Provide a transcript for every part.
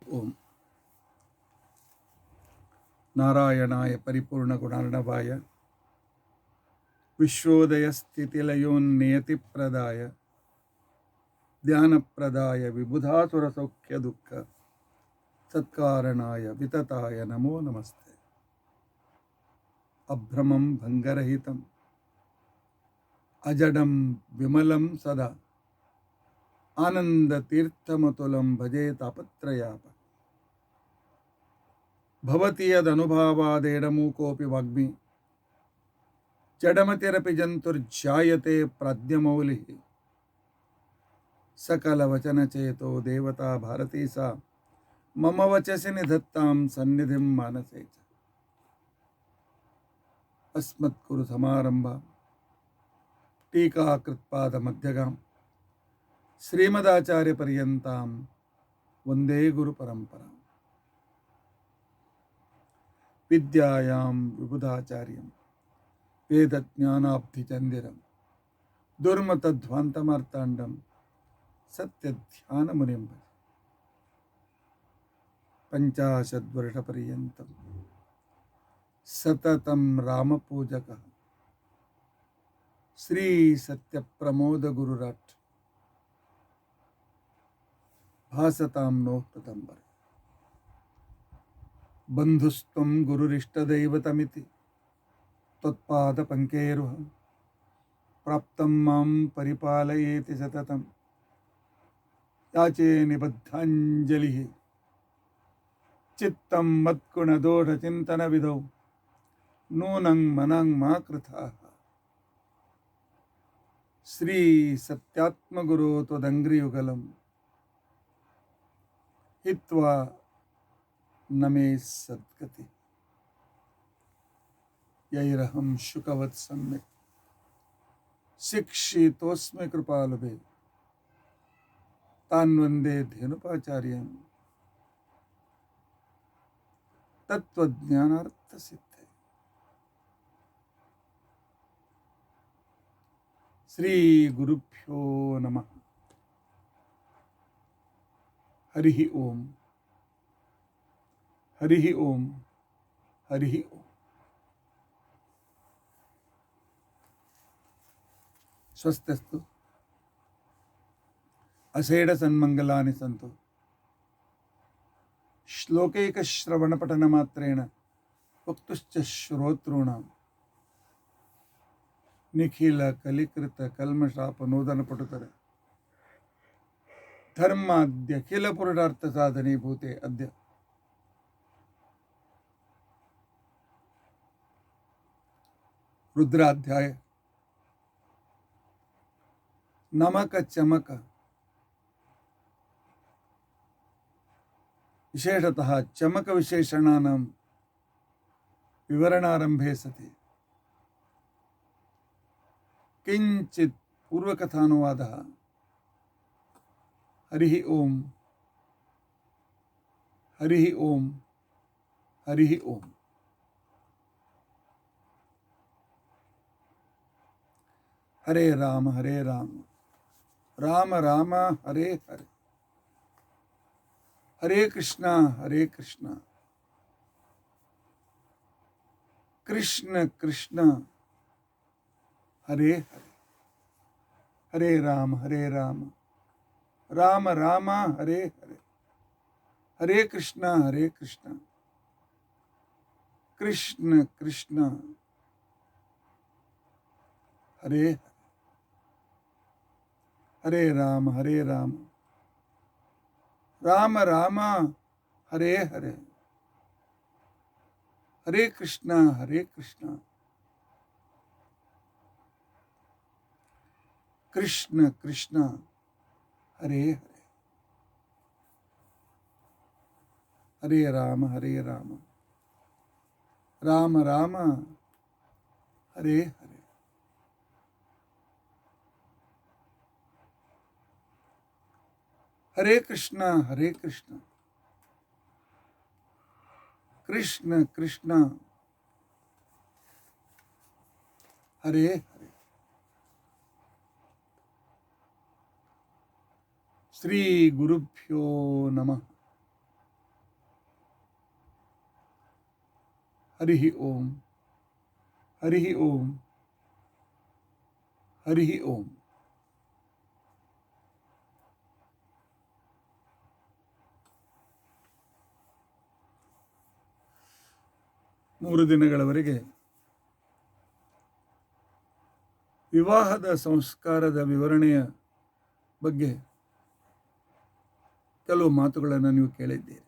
ओम नारायणाय परिपूर्णगुणार्णवाय विश्वोदयस्थितिलयोन्नियतिप्रदाय ध्यानप्रदाय विबुधासुरसौख्यदुःख सत्कारणाय वितताय नमो नमस्ते। अभ्रमं भङ्गरहितम् अजडं विमलं सदा आनन्दतीर्थमतुलं भजे तापत्रयापः। भवति यदनुभावादेडमूकोऽपि वाग्मी जडमतिरपि जन्तुर्जायते प्राज्ञमौलिः। सकलवचनचेतो देवता भारती सा मम वचसि निधत्तां सन्निधिं मानसे च। अस्मत्कुरुसमारम्भां टीकाकृत्पादमध्यगां श्रीमदाचार्यपर्यन्तां वन्दे गुरुपरम्पराम्। विद्यायां विबुधाचार्यं वेदज्ञानाब्धिचन्दिरं दुर्मतध्वान्तमार्ताण्डं सत्यध्यानमुनिं भजे। पञ्चाशद्वर्षपर्यन्तं सततं रामपूजकः श्री सत्यप्रमोदगुरुराट् भासतां नो हृदम्बरे। बन्धुस्त्वं गुरुरिष्टदैवतमिति त्वत्पादपङ्केरुहं प्राप्तं मां परिपालयेति सततं याचे निबद्धाञ्जलिः। चित्तं मत्कुणदोषचिन्तनविधौ नूनं मनं मा कृथाः। श्री सत्यात्मगुरो त्वदङ्घ्रियुगलं हित्वा नमे सद्गति। यैरहं शुकवत् सम्यक् शिक्षितोऽस्मि कृपालुभे तान् वन्दे धेनुपाचार्यान् तत्त्वज्ञानार्थसिद्धये। श्री गुरुभ्यो नमः। हरिः ओम हरिः ओम हरिः ओम। स्वस्त्यस्तु अषेढ सन्मंगलानि सन्तु। श्लोकैकश्रवणपठनमात्रेण वक्तुश्च श्रोतॄणां निखिल कलिकृत कल्मषापनोदनपटुतर धर्माद्यखिल पुरुषार्थ साधनीभूते अद्य रुद्राध्याय नमक चमक विशेषतः चमक विशेषणानां विवरणारंभे सति किंचित् पूर्वकथानुवादः। हरिः ओम हरिः ओम हरिः ओम। हरे राम राम राम हरे हरे, हरे कृष्णा कृष्ण कृष्ण हरे हरे, हरे राम राम राम हरे हरे, हरे कृष्णा कृष्ण कृष्ण हरे हरे, हरे राम राम राम हरे हरे, हरे कृष्णा कृष्ण कृष्ण हरे हरे, हरे राम राम राम हरे हरे, हरे कृष्णा कृष्ण कृष्ण हरे हरे। श्री गुरुभ्यो नमः। ಹರಿ ಓಂ, ಹರಿ ಓಂ, ಹರಿ ಓಂ. ಮೂರು ದಿನಗಳವರೆಗೆ ವಿವಾಹದ ಸಂಸ್ಕಾರದ ವಿವರಣೆಯ ಬಗ್ಗೆ ಕೆಲವು ಮಾತುಗಳನ್ನು ನೀವು ಕೇಳಿದ್ದೀರಿ.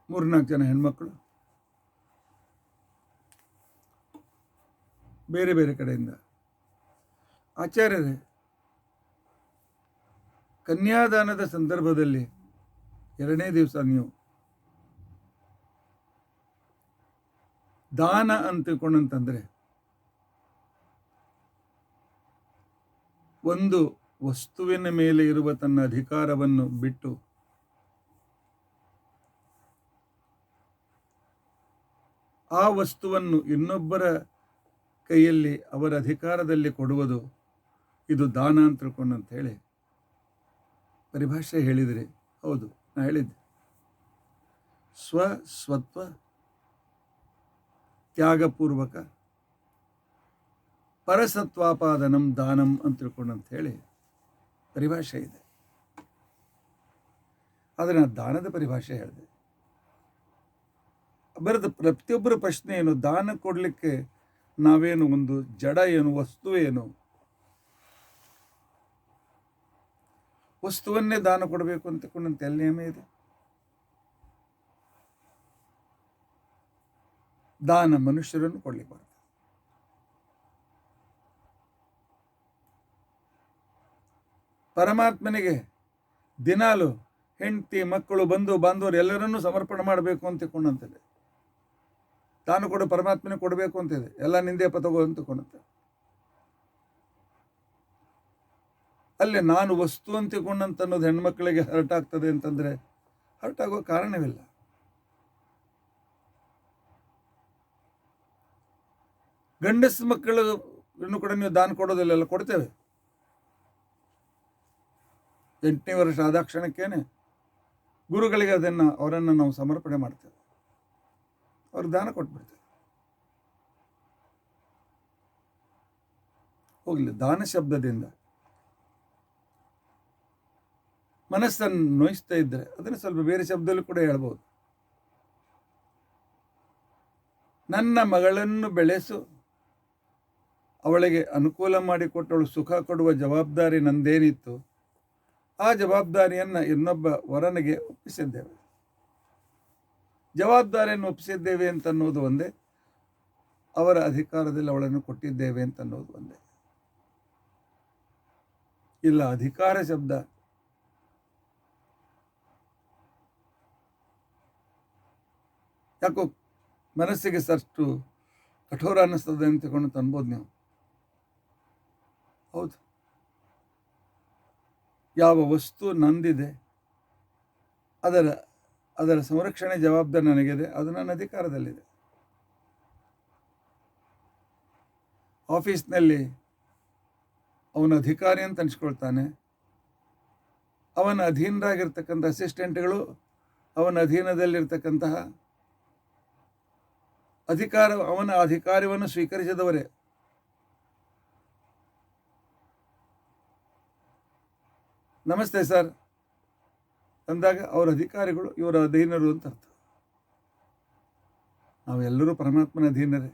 ಮೂರ್ನಾಲ್ಕು ಜನ ಹೆಣ್ಮಕ್ಳು ಬೇರೆ ಬೇರೆ ಕಡೆಯಿಂದ, ಆಚಾರ್ಯರೇ, ಕನ್ಯಾದಾನದ ಸಂದರ್ಭದಲ್ಲಿ 2ನೇ ದಿವಸ ನೀವು ದಾನ ಅಂತಕೊಂಡಂತಂದ್ರೆ ಒಂದು ವಸ್ತುವಿನ ಮೇಲೆ ಇರುವ ತನ್ನ ಅಧಿಕಾರವನ್ನು ಬಿಟ್ಟು ಆ ವಸ್ತುವನ್ನು ಇನ್ನೊಬ್ಬರ ಕೈಯಲ್ಲಿ ಅವರ ಅಧಿಕಾರದಲ್ಲಿ ಕೊಡುವುದು, ಇದು ದಾನ ಅಂತ ತಿಳ್ಕೊಂಡಂತ ಹೇಳಿ ಪರಿಭಾಷೆ ಹೇಳಿದರೆ ಹೌದು, ನಾ ಹೇಳಿದ್ದೆ. ಸ್ವತ್ವ ತ್ಯಾಗಪೂರ್ವಕ ಪರಸತ್ವಾಪಾದನಂ ದಾನಂ ಅಂತ ತಿಳ್ಕೊಂಡಂತ ಹೇಳಿ ಪರಿಭಾಷೆ ಇದೆ. ಆದರೆ ನಾನು ದಾನದ ಪರಿಭಾಷೆ ಹೇಳಿದೆ. ಬರೆದ ಪ್ರತಿಯೊಬ್ಬರ ಪ್ರಶ್ನೆ ಏನು, ದಾನ ಕೊಡಲಿಕ್ಕೆ ನಾವೇನು, ಒಂದು ಜಡ ಏನು, ವಸ್ತು ಏನು, ವಸ್ತುವನ್ನೇ ದಾನ ಕೊಡಬೇಕು ಅಂತಕೊಂಡಂತೆ ಎಲ್ಲಿ ನಿಯಮ ಇದೆ? ದಾನ ಮನುಷ್ಯರನ್ನು ಕೊಡಲಿಬಾರದು. ಪರಮಾತ್ಮನಿಗೆ ದಿನಾಲು ಹೆಂಡತಿ, ಮಕ್ಕಳು, ಬಂಧು ಬಾಂಧವರು ಎಲ್ಲರನ್ನೂ ಸಮರ್ಪಣೆ ಮಾಡಬೇಕು ಅಂತಕೊಂಡಂತಿದೆ. ದಾನ ಕೊಡು ಪರಮಾತ್ಮನಿಗೆ ಕೊಡಬೇಕು ಅಂತಿದೆ. ಎಲ್ಲ ನಿಂದೆ ತಗೋ ಅಂತಕೊಂಡಂತೆ. ಅಲ್ಲೇ ನಾನು ವಸ್ತು ಅಂತಕೊಂಡಂತ ಅನ್ನೋದು ಹೆಣ್ಮಕ್ಳಿಗೆ ಹರ್ಟ್ ಆಗ್ತದೆ ಅಂತಂದ್ರೆ ಹರ್ಟ್ ಆಗೋ ಕಾರಣವಿಲ್ಲ. ಗಂಡಸ ಮಕ್ಕಳನ್ನು ಕೂಡ ನೀವು ದಾನ ಕೊಡೋದಿಲ್ಲ, ಕೊಡ್ತೇವೆ. 8ನೇ ವರ್ಷ ಆದಾಕ್ಷಣಕ್ಕೇನೆ ಗುರುಗಳಿಗೆ ಅವರನ್ನು ನಾವು ಸಮರ್ಪಣೆ ಮಾಡ್ತೇವೆ, ಅವ್ರಿಗೆ ದಾನ ಕೊಟ್ಬಿಡ್ತೇವೆ. ಹೋಗ್ಲಿ, ದಾನ ಶಬ್ದದಿಂದ ಮನಸ್ಸನ್ನು ನೋಯಿಸ್ತಾ ಇದ್ರೆ ಅದನ್ನು ಸ್ವಲ್ಪ ಬೇರೆ ಶಬ್ದದಲ್ಲೂ ಕೂಡ ಹೇಳ್ಬೋದು. ನನ್ನ ಮಗಳನ್ನು ಬೆಳೆಸು, ಅವಳಿಗೆ ಅನುಕೂಲ ಮಾಡಿಕೊಟ್ಟವಳು ಸುಖ ಕೊಡುವ ಜವಾಬ್ದಾರಿ ನಂದೇನಿತ್ತು, ಆ ಜವಾಬ್ದಾರಿಯನ್ನು ಇನ್ನೊಬ್ಬ ವರನಿಗೆ ಒಪ್ಪಿಸಿದ್ದೇವೆ. ಜವಾಬ್ದಾರಿಯನ್ನು ಒಪ್ಪಿಸಿದ್ದೇವೆ ಅಂತ ಅನ್ನೋದು ಒಂದೇ, ಅವರ ಅಧಿಕಾರದಲ್ಲಿ ಅವಳನ್ನು ಕೊಟ್ಟಿದ್ದೇವೆ ಅಂತ ಅನ್ನೋದು ಒಂದೇ. ಇಲ್ಲ, ಅಧಿಕಾರ ಶಬ್ದ ಯಾಕೋ ಮನಸ್ಸಿಗೆ ಸಷ್ಟು ಕಠೋರ ಅನ್ನಿಸ್ತದೆ ಅಂತಕೊಂಡು ಅನ್ಬೋದು ನೀವು. ಹೌದು, ಯಾವ ವಸ್ತು ನಂದಿದೆ ಅದರ ಸಂರಕ್ಷಣೆ ಜವಾಬ್ದಾರಿ ನನಗಿದೆ, ಅದು ನನ್ನ ಅಧಿಕಾರದಲ್ಲಿದೆ. ಆಫೀಸ್ನಲ್ಲಿ ಅವನ ಅಧಿಕಾರಿ ಅಂತ ಅನ್ಸ್ಕೊಳ್ತಾನೆ, ಅವನ ಅಧೀನರಾಗಿರ್ತಕ್ಕಂಥ ಅಸಿಸ್ಟೆಂಟ್ಗಳು ಅವನ ಅಧೀನದಲ್ಲಿರ್ತಕ್ಕಂತಹ ಅವನ ಅಧಿಕಾರವನ್ನು ಸ್ವೀಕರಿಸಿದವರೇ. ನಮಸ್ತೆ ಸರ್ ಅಂದಾಗ ಅವರ ಅಧಿಕಾರಿಗಳು ಇವರ ಅಧೀನರು ಅಂತ ಅರ್ಥ. ನಾವೆಲ್ಲರೂ ಪರಮಾತ್ಮನ ಅಧೀನರೇ,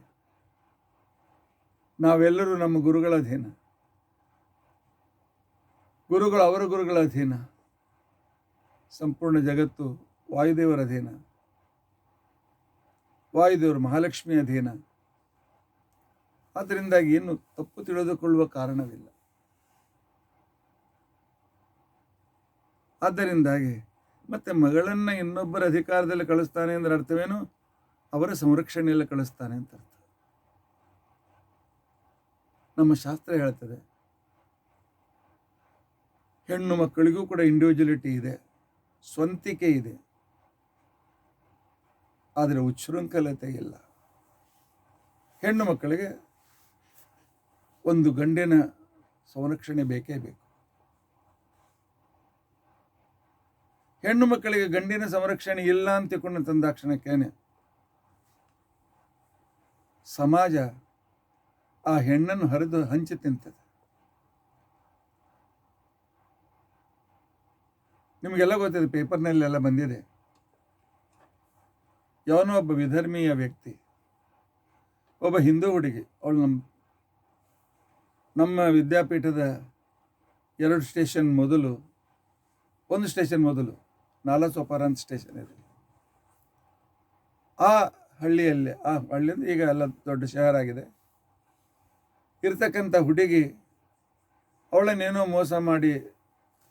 ನಾವೆಲ್ಲರೂ ನಮ್ಮ ಗುರುಗಳ ಅಧೀನ, ಗುರುಗಳು ಅವರ ಗುರುಗಳ ಅಧೀನ, ಸಂಪೂರ್ಣ ಜಗತ್ತು ವಾಯುದೇವರ ಅಧೀನ, ವಾಯುದೇವರು ಮಹಾಲಕ್ಷ್ಮಿ ಅಧೀನ. ಆದ್ದರಿಂದಾಗಿ ಏನು ತಪ್ಪು ತಿಳಿದುಕೊಳ್ಳುವ ಕಾರಣವಿಲ್ಲ. ಆದ್ದರಿಂದಾಗಿ ಮತ್ತೆ ಮಗಳನ್ನು ಇನ್ನೊಬ್ಬರ ಅಧಿಕಾರದಲ್ಲಿ ಕಳಿಸ್ತಾನೆ ಅಂದ್ರೆ ಅರ್ಥವೇನು? ಅವರ ಸಂರಕ್ಷಣೆಯಲ್ಲಿ ಕಳಿಸ್ತಾನೆ ಅಂತ ಅರ್ಥ. ನಮ್ಮ ಶಾಸ್ತ್ರ ಹೇಳ್ತದೆ, ಹೆಣ್ಣು ಮಕ್ಕಳಿಗೂ ಕೂಡ ಇಂಡಿವಿಜುವಲಿಟಿ ಇದೆ, ಸ್ವಂತಿಕೆ ಇದೆ, ಆದರೆ ಉಚ್ಛೃಂಖಲತೆ ಇಲ್ಲ. ಹೆಣ್ಣು ಮಕ್ಕಳಿಗೆ ಒಂದು ಗಂಡಿನ ಸಂರಕ್ಷಣೆ ಬೇಕೇ ಬೇಕು. ಹೆಣ್ಣು ಮಕ್ಕಳಿಗೆ ಗಂಡಿನ ಸಂರಕ್ಷಣೆ ಇಲ್ಲ ಅಂತ ತಿಳ್ಕೊಂಡು ತಂದಾಕ್ಷಣಕ್ಕೇನೆ ಸಮಾಜ ಆ ಹೆಣ್ಣನ್ನು ಹರಿದು ಹಂಚಿ ತಿಂತದೆ. ನಿಮಗೆಲ್ಲ ಗೊತ್ತಿದೆ, ಪೇಪರ್ನಲ್ಲೆಲ್ಲ ಬಂದಿದೆ. ಯಾವನೋ ಒಬ್ಬ ವಿಧರ್ಮೀಯ ವ್ಯಕ್ತಿ, ಒಬ್ಬ ಹಿಂದೂ ಹುಡುಗಿ, ಅವಳು ನಮ್ಮ ವಿದ್ಯಾಪೀಠದ 2 ಸ್ಟೇಷನ್ ಮೊದಲು, 1 ಸ್ಟೇಷನ್ ಮೊದಲು ನಾಲಸೋಪಾರ ಅಂತ ಸ್ಟೇಷನ್ ಇದೆ. ಆ ಹಳ್ಳಿಯಲ್ಲಿ, ಆ ಹಳ್ಳಿಯಿಂದ ಈಗ ಎಲ್ಲ ದೊಡ್ಡ ಶಹರ ಆಗಿದೆ, ಇರ್ತಕ್ಕಂಥ ಹುಡುಗಿ ಅವಳನ್ನೇನೋ ಮೋಸ ಮಾಡಿ,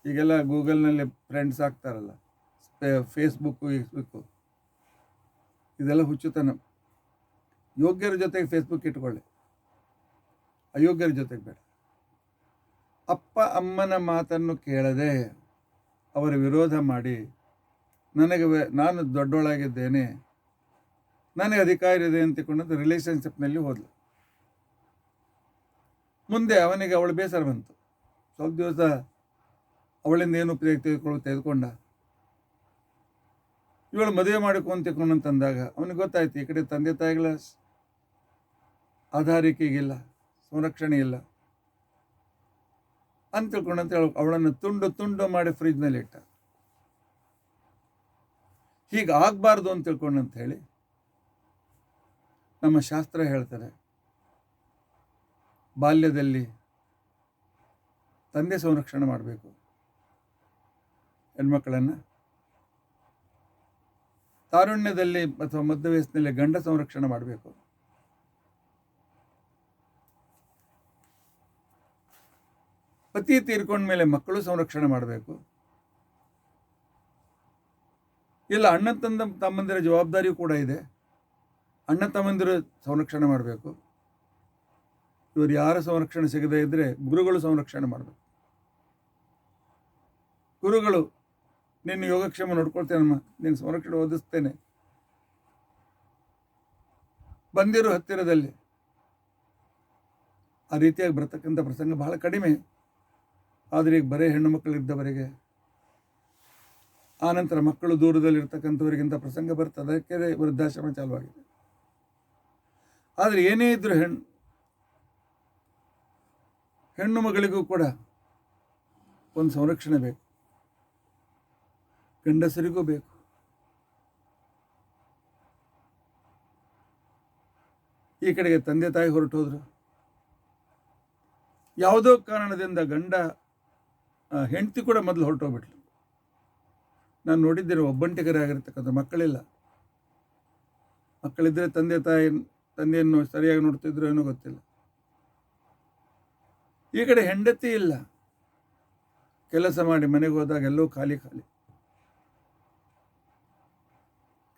ಈಗೆಲ್ಲ ಗೂಗಲ್ನಲ್ಲಿ ಫ್ರೆಂಡ್ಸ್ ಆಗ್ತಾರಲ್ಲ, ಫೇಸ್ಬುಕ್ಕು ಇದೆಲ್ಲ ಹುಚ್ಚುತನ. ಯೋಗ್ಯರ ಜೊತೆಗೆ ಫೇಸ್ಬುಕ್ ಇಟ್ಕೊಳ್ಳಿ, ಅಯೋಗ್ಯರ ಜೊತೆಗೆ ಬೇಡ. ಅಪ್ಪ ಅಮ್ಮನ ಮಾತನ್ನು ಕೇಳದೆ ಅವರ ವಿರೋಧ ಮಾಡಿ, ನಾನು ದೊಡ್ಡವಳಾಗಿದ್ದೇನೆ, ನನಗೆ ಅಧಿಕಾರ ಇದೆ ಅಂತಿಕೊಂಡಂತ ರಿಲೇಷನ್ಶಿಪ್ನಲ್ಲಿ ಹೋದ್ಲು. ಮುಂದೆ ಅವನಿಗೆ ಅವಳು ಬೇಸರ ಬಂತು. ಸ್ವಲ್ಪ ದಿವಸ ಅವಳಿಂದ ಏನು ತೆಗೆದುಕೊಂಡ. ಇವಳು ಮದುವೆ ಮಾಡಿಕೊ ಅಂತ ತಿಳ್ಕೊಂಡಂತಂದಾಗ ಅವನಿಗೆ ಗೊತ್ತಾಯ್ತು, ಈ ಕಡೆ ತಂದೆ ತಾಯಿಗಳ ಆಧಾರಿಕೆಗಿಲ್ಲ, ಸಂರಕ್ಷಣೆ ಇಲ್ಲ ಅಂತ ತಿಳ್ಕೊಂಡಂತ ಅವಳನ್ನು ತುಂಡು ಮಾಡಿ ಫ್ರಿಜ್ನಲ್ಲಿ ಇಟ್ಟ. ಹೀಗೆ ಆಗಬಾರ್ದು ಅಂತ ತಿಳ್ಕೊಂಡಂತ ಹೇಳಿ ನಮ್ಮ ಶಾಸ್ತ್ರ ಹೇಳ್ತಾರೆ, ಬಾಲ್ಯದಲ್ಲಿ ತಂದೆ ಸಂರಕ್ಷಣೆ ಮಾಡಬೇಕು ಹೆಣ್ಮಕ್ಕಳನ್ನು, ತಾರುಣ್ಯದಲ್ಲಿ ಅಥವಾ ಮಧ್ಯ ವಯಸ್ಸಿನಲ್ಲಿ ಗಂಡ ಸಂರಕ್ಷಣೆ ಮಾಡಬೇಕು. ಪತಿ ತೀರ್ಕೊಂಡ ಮೇಲೆ ಮಕ್ಕಳು ಸಂರಕ್ಷಣೆ ಮಾಡಬೇಕು. ಇಲ್ಲ, ಅಣ್ಣ ತಮ್ಮಂದಿರ ಜವಾಬ್ದಾರಿಯೂ ಕೂಡ ಇದೆ, ಅಣ್ಣ ತಮ್ಮಂದಿರು ಸಂರಕ್ಷಣೆ ಮಾಡಬೇಕು. ಇವರು ಯಾರ ಸಂರಕ್ಷಣೆ ಸಿಗದೇ ಇದ್ದರೆ ಗುರುಗಳು ಸಂರಕ್ಷಣೆ ಮಾಡಬೇಕು. ಗುರುಗಳು, ನಿನ್ನ ಯೋಗಕ್ಷೇಮ ನೋಡ್ಕೊಳ್ತೇನಮ್ಮ, ನಿನ್ನ ಸಂರಕ್ಷಣೆ ಓದಿಸ್ತೇನೆ, ಬಂದಿರೋ ಹತ್ತಿರದಲ್ಲಿ. ಆ ರೀತಿಯಾಗಿ ಬರ್ತಕ್ಕಂಥ ಪ್ರಸಂಗ ಬಹಳ ಕಡಿಮೆ. ಆದರೆ ಈಗ ಬರೀ ಹೆಣ್ಣು ಮಕ್ಕಳಿದ್ದವರಿಗೆ, ಆನಂತರ ಮಕ್ಕಳು ದೂರದಲ್ಲಿರ್ತಕ್ಕಂಥವರಿಗಿಂತ ಪ್ರಸಂಗ ಬರ್ತದೆ. ಅದಕ್ಕೆ ವೃದ್ಧಾಶ್ರಮ ಚಾಲುವಾಗಿದೆ. ಆದರೆ ಏನೇ ಇದ್ದರೂ ಹೆಣ್ಣು ಮಗಳಿಗೂ ಕೂಡ ಒಂದು ಸಂರಕ್ಷಣೆ ಬೇಕು, ಗಂಡಸರಿಗೂ ಬೇಕು. ಈ ಕಡೆಗೆ ತಂದೆ ತಾಯಿ ಹೊರಟೋದ್ರು, ಯಾವುದೋ ಕಾರಣದಿಂದ ಹೆಂಡತಿ ಕೂಡ ಮೊದಲು ಹೊರಟೋಗ್ಬಿಟ್ಲು. ನಾನು ನೋಡಿದ್ದೇನೆ, ಒಬ್ಬಂಟಿಗರಾಗಿರ್ತಕ್ಕಂಥ ಮಕ್ಕಳಿಲ್ಲ. ಮಕ್ಕಳಿದ್ದರೆ ತಂದೆಯನ್ನು ಸರಿಯಾಗಿ ನೋಡ್ತಿದ್ರು ಏನೋ ಗೊತ್ತಿಲ್ಲ. ಈ ಕಡೆ ಹೆಂಡತಿ ಇಲ್ಲ, ಕೆಲಸ ಮಾಡಿ ಮನೆಗೆ ಹೋದಾಗ ಎಲ್ಲೋ ಖಾಲಿ.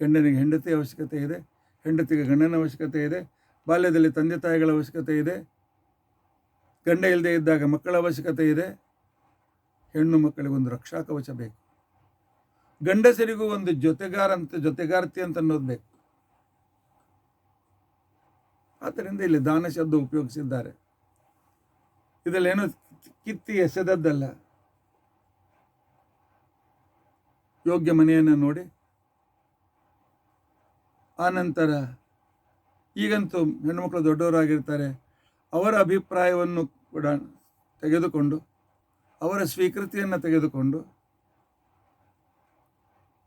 ಗಂಡನಿಗೆ ಹೆಂಡತಿ ಅವಶ್ಯಕತೆ ಇದೆ, ಹೆಂಡತಿಗೆ ಗಂಡನ ಅವಶ್ಯಕತೆ ಇದೆ, ಬಾಲ್ಯದಲ್ಲಿ ತಂದೆ ತಾಯಿಗಳ ಅವಶ್ಯಕತೆ ಇದೆ, ಗಂಡ ಇಲ್ಲದೆ ಇದ್ದಾಗ ಮಕ್ಕಳ ಅವಶ್ಯಕತೆ ಇದೆ. ಹೆಣ್ಣು ಮಕ್ಕಳಿಗೊಂದು ರಕ್ಷಾ ಕವಚ ಬೇಕು, ಗಂಡಸರಿಗೂ ಒಂದು ಜೊತೆಗಾರ್ತಿ ಅಂತ ಅನ್ನೋದು ಬೇಕು. ಆದ್ದರಿಂದ ಇಲ್ಲಿ ದಾನ ಶಬ್ದ ಉಪಯೋಗಿಸಿದ್ದಾರೆ. ಇದರಲ್ಲೇನೋ ಕಿತ್ತಿ ಎಸೆದದ್ದಲ್ಲ. ಯೋಗ್ಯ ಮನೆಯನ್ನು ನೋಡಿ, ಆನಂತರ ಈಗಂತೂ ಹೆಣ್ಣುಮಕ್ಕಳು ದೊಡ್ಡವರಾಗಿರ್ತಾರೆ, ಅವರ ಅಭಿಪ್ರಾಯವನ್ನು ಕೂಡ ತೆಗೆದುಕೊಂಡು, ಅವರ ಸ್ವೀಕೃತಿಯನ್ನು ತೆಗೆದುಕೊಂಡು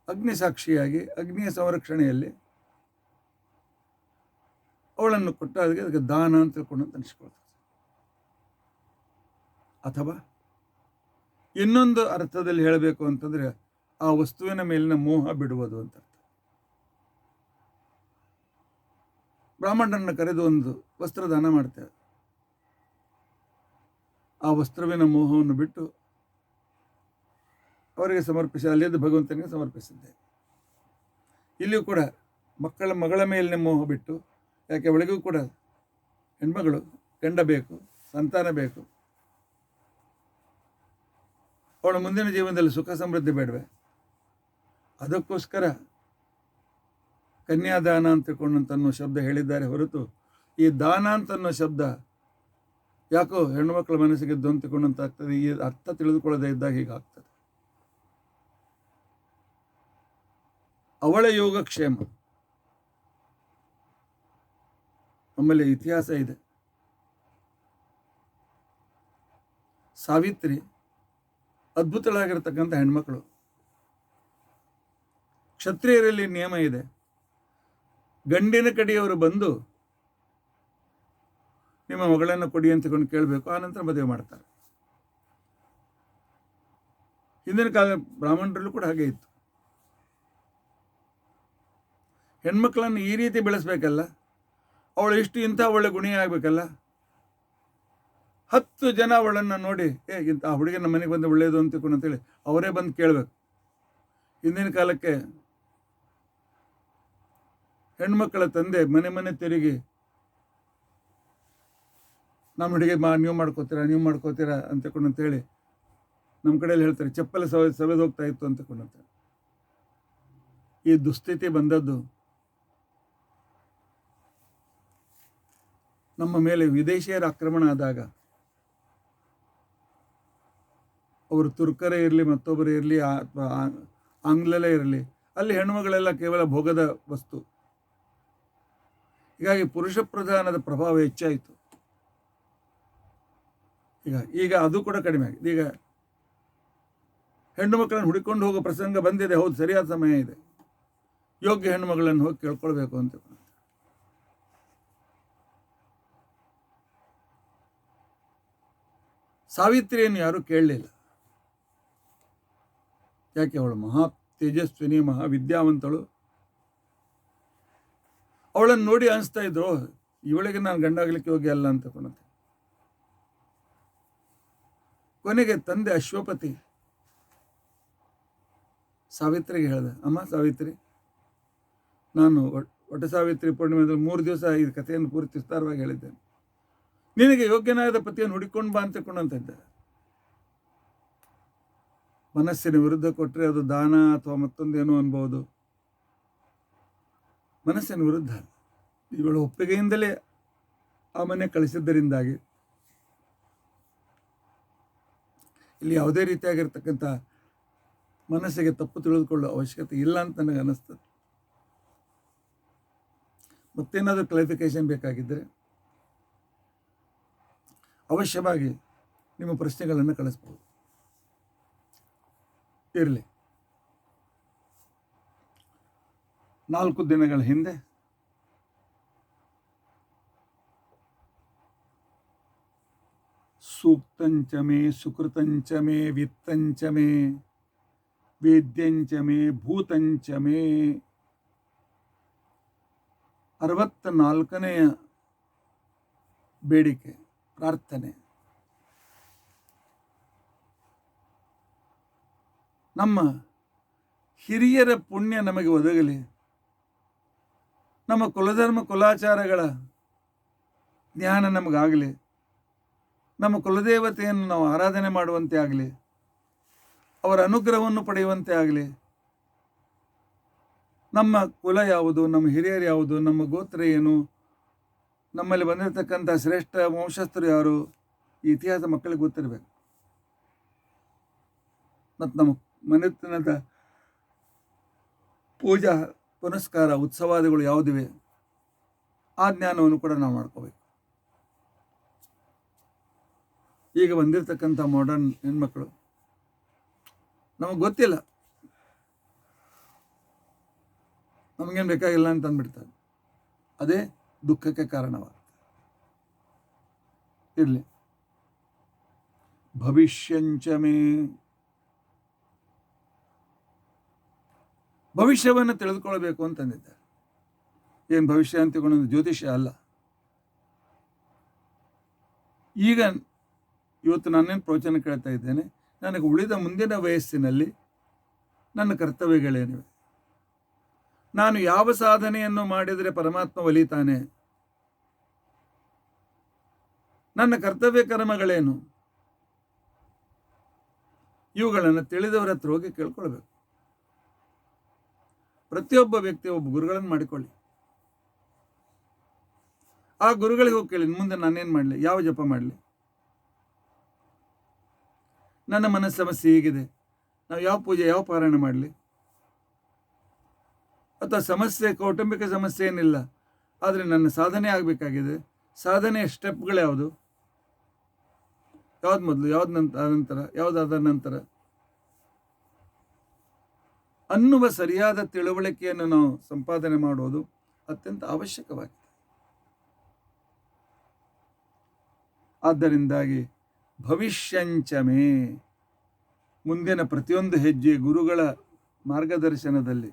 ಅಗ್ನಿ ಸಾಕ್ಷಿಯಾಗಿ ಅಗ್ನಿಯ ಸಂರಕ್ಷಣೆಯಲ್ಲಿ ಅವಳನ್ನು ಕೊಟ್ಟ ಅದಕ್ಕೆ ದಾನ ಅಂತ ತಿಳ್ಕೊಂಡು ಅನಿಸ್ಕೊಳ್ತಾರೆ. ಅಥವಾ ಇನ್ನೊಂದು ಅರ್ಥದಲ್ಲಿ ಹೇಳಬೇಕು ಅಂತಂದರೆ ಆ ವಸ್ತುವಿನ ಮೇಲಿನ ಮೋಹ ಬಿಡುವುದು ಅಂತ ಅರ್ಥ. ಬ್ರಾಹ್ಮಣರನ್ನು ಕರೆದು ಒಂದು ವಸ್ತ್ರದಾನ ಮಾಡ್ತೇವೆ. ಆ ವಸ್ತ್ರವಿನ ಮೋಹವನ್ನು ಬಿಟ್ಟು ಅವರಿಗೆ ಸಮರ್ಪಿಸಿ, ಅಲ್ಲಿದ್ದು ಭಗವಂತನಿಗೆ ಸಮರ್ಪಿಸಿದ್ದೆ. ಇಲ್ಲಿಯೂ ಕೂಡ ಮಗಳ ಮೇಲಿನ ಮೋಹ ಬಿಟ್ಟು, ಯಾಕೆ ಅವಳಿಗೂ ಕೂಡ ಹೆಣ್ಮಗಳು, ಗಂಡ ಬೇಕು, ಸಂತಾನ ಬೇಕು, ಅವಳ ಮುಂದಿನ ಜೀವನದಲ್ಲಿ ಸುಖ ಸಮೃದ್ಧಿ ಬೇಡವೆ, ಅದಕ್ಕೋಸ್ಕರ ಕನ್ಯಾದಾನ ಅಂತ ತಿಳ್ಕೊಂಡಂತನ್ನೋ ಶಬ್ದ ಹೇಳಿದ್ದಾರೆ ಹೊರತು, ಈ ದಾನ ಅಂತನ್ನೋ ಶಬ್ದ ಯಾಕೋ ಹೆಣ್ಣುಮಕ್ಕಳ ಮನಸ್ಸಿಗೆ ದ್ವಂತಿಕೊಂಡಂತ ಆಗ್ತದೆ. ಈ ಅರ್ಥ ತಿಳಿದುಕೊಳ್ಳದೆ ಇದ್ದಾಗ ಹೀಗಾಗ್ತದೆ. ಅವಳ ಯೋಗಕ್ಷೇಮ. ನಮ್ಮಲ್ಲಿ ಇತಿಹಾಸ ಇದೆ. ಸಾವಿತ್ರಿ ಅದ್ಭುತಳಾಗಿರ್ತಕ್ಕಂಥ ಹೆಣ್ಮಕ್ಳು. ಕ್ಷತ್ರಿಯರಲ್ಲಿ ನಿಯಮ ಇದೆ, ಗಂಡಿನ ಕಡೆಯವರು ಬಂದು ನಿಮ್ಮ ಮಗಳನ್ನು ಕೊಡಿ ಅಂತಕೊಂಡು ಕೇಳಬೇಕು, ಆನಂತರ ಮದುವೆ ಮಾಡ್ತಾರೆ. ಹಿಂದಿನ ಕಾಲ ಬ್ರಾಹ್ಮಣರಲ್ಲೂ ಕೂಡ ಹಾಗೆ ಇತ್ತು. ಹೆಣ್ಮಕ್ಳನ್ನು ಈ ರೀತಿ ಬೆಳೆಸ್ಬೇಕಲ್ಲ, ಅವಳು ಇಷ್ಟು ಇಂಥ ಒಳ್ಳೆ ಗುಣಿ ಆಗಬೇಕಲ್ಲ. 10 ಜನ ಅವಳನ್ನು ನೋಡಿ ಇಂಥ ಆ ಹುಡುಗಿ ನಮ್ಮ ಮನೆಗೆ ಬಂದು ಒಳ್ಳೆಯದು ಅಂತೇಳಿ ಅವರೇ ಬಂದು ಕೇಳಬೇಕು. ಹಿಂದಿನ ಕಾಲಕ್ಕೆ ಹೆಣ್ಮಕ್ಕಳ ತಂದೆ ಮನೆ ಮನೆ ತಿರುಗಿ ನಮ್ಮ ಹುಡುಗಿ ನೀವು ಮಾಡ್ಕೋತೀರಾ ಅಂತೇಳಿ ನಮ್ಮ ಕಡೆಯಲ್ಲಿ ಹೇಳ್ತಾರೆ, ಚಪ್ಪಲಿ ಸವೆದು ಹೋಗ್ತಾ ಇತ್ತು ಅಂತೇಳಿ. ಈ ದುಸ್ಥಿತಿ ಬಂದದ್ದು ನಮ್ಮ ಮೇಲೆ ವಿದೇಶಿಯರ ಆಕ್ರಮಣ ಆದಾಗ. ಅವರು ತುರ್ಕರೇ ಇರಲಿ, ಮತ್ತೊಬ್ಬರೇ ಇರಲಿ, ಆಂಗ್ಲರೇ ಇರಲಿ, ಅಲ್ಲಿ ಹೆಣ್ಣುಮಗಳೆಲ್ಲ ಕೇವಲ ಭೋಗದ ವಸ್ತು. ಹೀಗಾಗಿ ಪುರುಷ ಪ್ರಧಾನದ ಪ್ರಭಾವ ಹೆಚ್ಚಾಯಿತು. ಈಗ ಅದು ಕೂಡ ಕಡಿಮೆ ಆಗಿದೆ. ಈಗ ಹೆಣ್ಣು ಮಕ್ಕಳನ್ನು ಹುಡುಕೊಂಡು ಹೋಗೋ ಪ್ರಸಂಗ ಬಂದಿದೆ. ಹೌದು, ಸರಿಯಾದ ಸಮಯ ಇದೆ. ಯೋಗ್ಯ ಹೆಣ್ಣು ಮಗಳನ್ನು ಹೋಗಿ ಕೇಳ್ಕೊಳ್ಬೇಕು ಅಂತ. ಸಾವಿತ್ರಿಯನ್ನು ಯಾರೂ ಕೇಳಲಿಲ್ಲ. ಯಾಕೆ? ಅವಳು ಮಹಾ ತೇಜಸ್ವಿನಿ, ಮಹಾ ವಿದ್ಯಾವಂತಳು. ಅವಳನ್ನು ನೋಡಿ ಅನಿಸ್ತಾ ಇದ್ರು, ಇವಳಿಗೆ ನಾನು ಗಂಡಾಗಲಿಕ್ಕೆ ಯೋಗ್ಯ ಅಲ್ಲ ಅಂತ. ಕೊನೆಗೆ ತಂದೆ ಅಶ್ವಪತಿ ಸಾವಿತ್ರಿಗೆ ಹೇಳಿದ, ಅಮ್ಮ ಸಾವಿತ್ರಿ, ನಾನು ವಟ ಸಾವಿತ್ರಿ ಪೂರ್ಣಿಮೆಯಲ್ಲಿ 3 ದಿವಸ ಈ ಕಥೆಯನ್ನು ಪೂರ್ತಿ ವಿಸ್ತಾರವಾಗಿ ಹೇಳಿದ್ದೇನೆ. ನಿನಗೆ ಯೋಗ್ಯನಾದ ಪತಿಯನ್ನು ಹುಡುಕೊಂಡು ಬಾ ಅಂತ ಇದ್ದ. ಮನಸ್ಸಿನ ವಿರುದ್ಧ ಕೊಟ್ಟರೆ ಅದು ದಾನ ಅಥವಾ ಮತ್ತೊಂದೇನೋ ಅನ್ಬೋದು. ಮನಸ್ಸಿನ ವಿರುದ್ಧ ಇವಳು ಒಪ್ಪಿಗೆಯಿಂದಲೇ ಆ ಮನೆ ಕಳಿಸಿದ್ದರಿಂದಾಗಿ ಇಲ್ಲಿ ಯಾವುದೇ ರೀತಿಯಾಗಿರ್ತಕ್ಕಂಥ ಮನಸ್ಸಿಗೆ ತಪ್ಪು ತಿಳಿದುಕೊಳ್ಳೋ ಅವಶ್ಯಕತೆ ಇಲ್ಲ ಅಂತ ನನಗೆ ಅನ್ನಿಸ್ತದೆ. ಮತ್ತೇನಾದರೂ ಕ್ಲಾರಿಫಿಕೇಶನ್ ಬೇಕಾಗಿದ್ದರೆ ಅವಶ್ಯವಾಗಿ ನಿಮ್ಮ ಪ್ರಶ್ನೆಗಳನ್ನು ಕಳಿಸ್ಬೋದು. ಇರಲಿ. 4 ದಿನಗಳ ಹಿಂದೆ ಸೂಕ್ತಂಚಮೇ ಸುಕೃತಂಚಮೇ ವಿತ್ತಂಚಮೇ ವೇದ್ಯಂಚಮೇ ಭೂತಂಚಮೇ 64ನೇ ಬೇಡಿಕೆ, ಪ್ರಾರ್ಥನೆ. ನಮ್ಮ ಹಿರಿಯರ ಪುಣ್ಯ ನಮಗೆ ಒದಗಲಿ. ನಮ್ಮ ಕುಲಧರ್ಮ ಕುಲಾಚಾರಗಳ ಜ್ಞಾನ ನಮಗಾಗಲಿ. ನಮ್ಮ ಕುಲದೇವತೆಯನ್ನು ನಾವು ಆರಾಧನೆ ಮಾಡುವಂತೆ ಆಗಲಿ. ಅವರ ಅನುಗ್ರಹವನ್ನು ಪಡೆಯುವಂತೆ ಆಗಲಿ. ನಮ್ಮ ಕುಲ ಯಾವುದು, ನಮ್ಮ ಹಿರಿಯರು ಯಾವುದು, ನಮ್ಮ ಗೋತ್ರ ಏನು, ನಮ್ಮಲ್ಲಿ ಬಂದಿರತಕ್ಕಂಥ ಶ್ರೇಷ್ಠ ವಂಶಸ್ಥರು ಯಾರು, ಈ ಇತಿಹಾಸ ಮಕ್ಕಳಿಗೆ ಗೊತ್ತಿರಬೇಕು. ಮತ್ತು ನಮ್ಮ ಮನೆತನದ ಪೂಜಾ ಪುನಸ್ಕಾರ ಉತ್ಸವಾದಿಗಳು ಯಾವುದಿವೆ, ಆ ಜ್ಞಾನವನ್ನು ಕೂಡ ನಾವು ಮಾಡ್ಕೋಬೇಕು. ಈಗ ಬಂದಿರತಕ್ಕಂಥ ಮಾಡರ್ನ್ ಹೆಣ್ಮಕ್ಳು ನಮಗೆ ಗೊತ್ತಿಲ್ಲ, ನಮಗೇನು ಬೇಕಾಗಿಲ್ಲ ಅಂತ ಅಂದ್ಬಿಡ್ತಾರೆ. ಅದೇ ದುಃಖಕ್ಕೆ ಕಾರಣವಾಗುತ್ತೆ. ಇರಲಿ. ಭವಿಷ್ಯಂಚಮೇ, ಭವಿಷ್ಯವನ್ನು ತಿಳಿದುಕೊಳ್ಬೇಕು ಅಂತಂದಿದ್ದಾರೆ. ಏನು ಭವಿಷ್ಯ ಅಂತ ತಿಳ್ಕೊಂಡು ಜ್ಯೋತಿಷ್ಯ ಅಲ್ಲ. ಈಗ ಇವತ್ತು ನಾನೇನು ಪ್ರವಚನ ಕೇಳ್ತಾ ಇದ್ದೇನೆ, ನನಗೆ ಉಳಿದ ಮುಂದಿನ ವಯಸ್ಸಿನಲ್ಲಿ ನನ್ನ ಕರ್ತವ್ಯಗಳೇನಿವೆ, ನಾನು ಯಾವ ಸಾಧನೆಯನ್ನು ಮಾಡಿದರೆ ಪರಮಾತ್ಮ ಒಲಿತಾನೆ, ನನ್ನ ಕರ್ತವ್ಯ ಕರ್ಮಗಳೇನು, ಇವುಗಳನ್ನು ತಿಳಿದವರ ಹತ್ರ ಹೋಗಿ ಕೇಳ್ಕೊಳ್ಬೇಕು. ಪ್ರತಿಯೊಬ್ಬ ವ್ಯಕ್ತಿ ಒಬ್ಬ ಗುರುಗಳನ್ನು ಮಾಡಿಕೊಳ್ಳಿ. ಆ ಗುರುಗಳಿಗೆ ಹೋಗಿ ಕೇಳಿ, ಮುಂದೆ ನಾನೇನು ಮಾಡಲಿ, ಯಾವ ಜಪ ಮಾಡಲಿ, ನನ್ನ ಮನಸ್ಸು ಸಮಸ್ಯೆ ಹೀಗಿದೆ, ನಾವು ಯಾವ ಪೂಜೆ ಯಾವ ಪಾರಾಯಣ ಮಾಡಲಿ, ಅಥವಾ ಸಮಸ್ಯೆ, ಕೌಟುಂಬಿಕ ಸಮಸ್ಯೆ ಏನಿಲ್ಲ, ಆದರೆ ನನ್ನ ಸಾಧನೆ ಆಗಬೇಕಾಗಿದೆ. ಸಾಧನೆಯ ಸ್ಟೆಪ್ಗಳು ಯಾವುದು, ಯಾವ್ದು ಮೊದಲು, ಯಾವ್ದು ನಂತರ, ಯಾವುದಾದ ನಂತರ ಅನ್ನುವ ಸರಿಯಾದ ತಿಳುವಳಿಕೆಯನ್ನು ನಾವು ಸಂಪಾದನೆ ಮಾಡುವುದು ಅತ್ಯಂತ ಅವಶ್ಯಕವಾಗಿದೆ. ಆದ್ದರಿಂದಾಗಿ ಭವಿಷ್ಯಂಚಮೇ, ಮುಂದಿನ ಪ್ರತಿಯೊಂದು ಹೆಜ್ಜೆ ಗುರುಗಳ ಮಾರ್ಗದರ್ಶನದಲ್ಲಿ.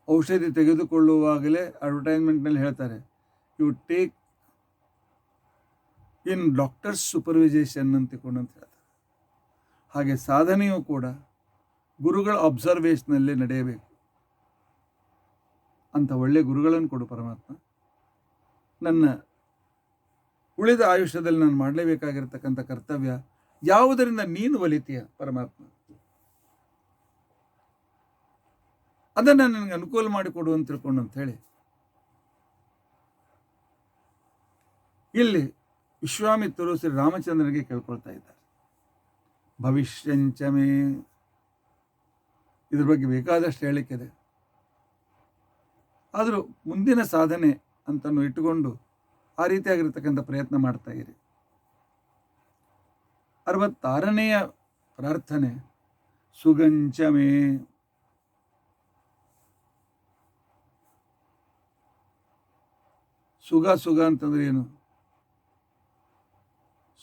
ಔಷಧಿ ತೆಗೆದುಕೊಳ್ಳುವಾಗಲೇ ಅಡ್ವರ್ಟೈಸ್ಮೆಂಟ್ನಲ್ಲಿ ಹೇಳ್ತಾರೆ, ಯು ಟೇಕ್ ಇನ್ ಡಾಕ್ಟರ್ಸ್ ಸೂಪರ್ವಿಸೇಷನ್ ಅಂತ ಹೇಳ್ತಾರೆ. ಹಾಗೆ ಸಾಧನೆಯೂ ಕೂಡ ಗುರುಗಳ ಅಬ್ಸರ್ವೇಷನಲ್ಲಿ ನಡೆಯಬೇಕು. ಅಂಥ ಒಳ್ಳೆಯ ಗುರುಗಳನ್ನು ಕೊಡು ಪರಮಾತ್ಮ. ನನ್ನ ಉಳಿದ ಆಯುಷ್ಯದಲ್ಲಿ ನಾನು ಮಾಡಲೇಬೇಕಾಗಿರ್ತಕ್ಕಂಥ ಕರ್ತವ್ಯ ಯಾವುದರಿಂದ ನೀನು ಒಲಿತೀಯ ಪರಮಾತ್ಮ, ಅದನ್ನು ನನಗೆ ಅನುಕೂಲ ಮಾಡಿಕೊಡು ಅಂತ ತಿಳ್ಕೊಂಡು ಅಂತ ಹೇಳಿ ಇಲ್ಲಿ ವಿಶ್ವಾಮಿತ್ರರು ಶ್ರೀ ರಾಮಚಂದ್ರನಿಗೆ ಕೇಳ್ಕೊಳ್ತಾ ಇದ್ದಾರೆ. ಭವಿಷ್ಯಂಚಮೇ, ಇದ್ರ ಬಗ್ಗೆ ಬೇಕಾದಷ್ಟು ಹೇಳಿಕೆದೆ. ಆದರೂ ಮುಂದಿನ ಸಾಧನೆ ಅಂತನೂ ಇಟ್ಟುಕೊಂಡು ಆ ರೀತಿಯಾಗಿರ್ತಕ್ಕಂಥ ಪ್ರಯತ್ನ ಮಾಡ್ತಾ ಇರಿ. 66ನೆಯ ಪ್ರಾರ್ಥನೆ ಸುಗಂಚಮೇ. ಸುಗ ಅಂತಂದ್ರೆ ಏನು?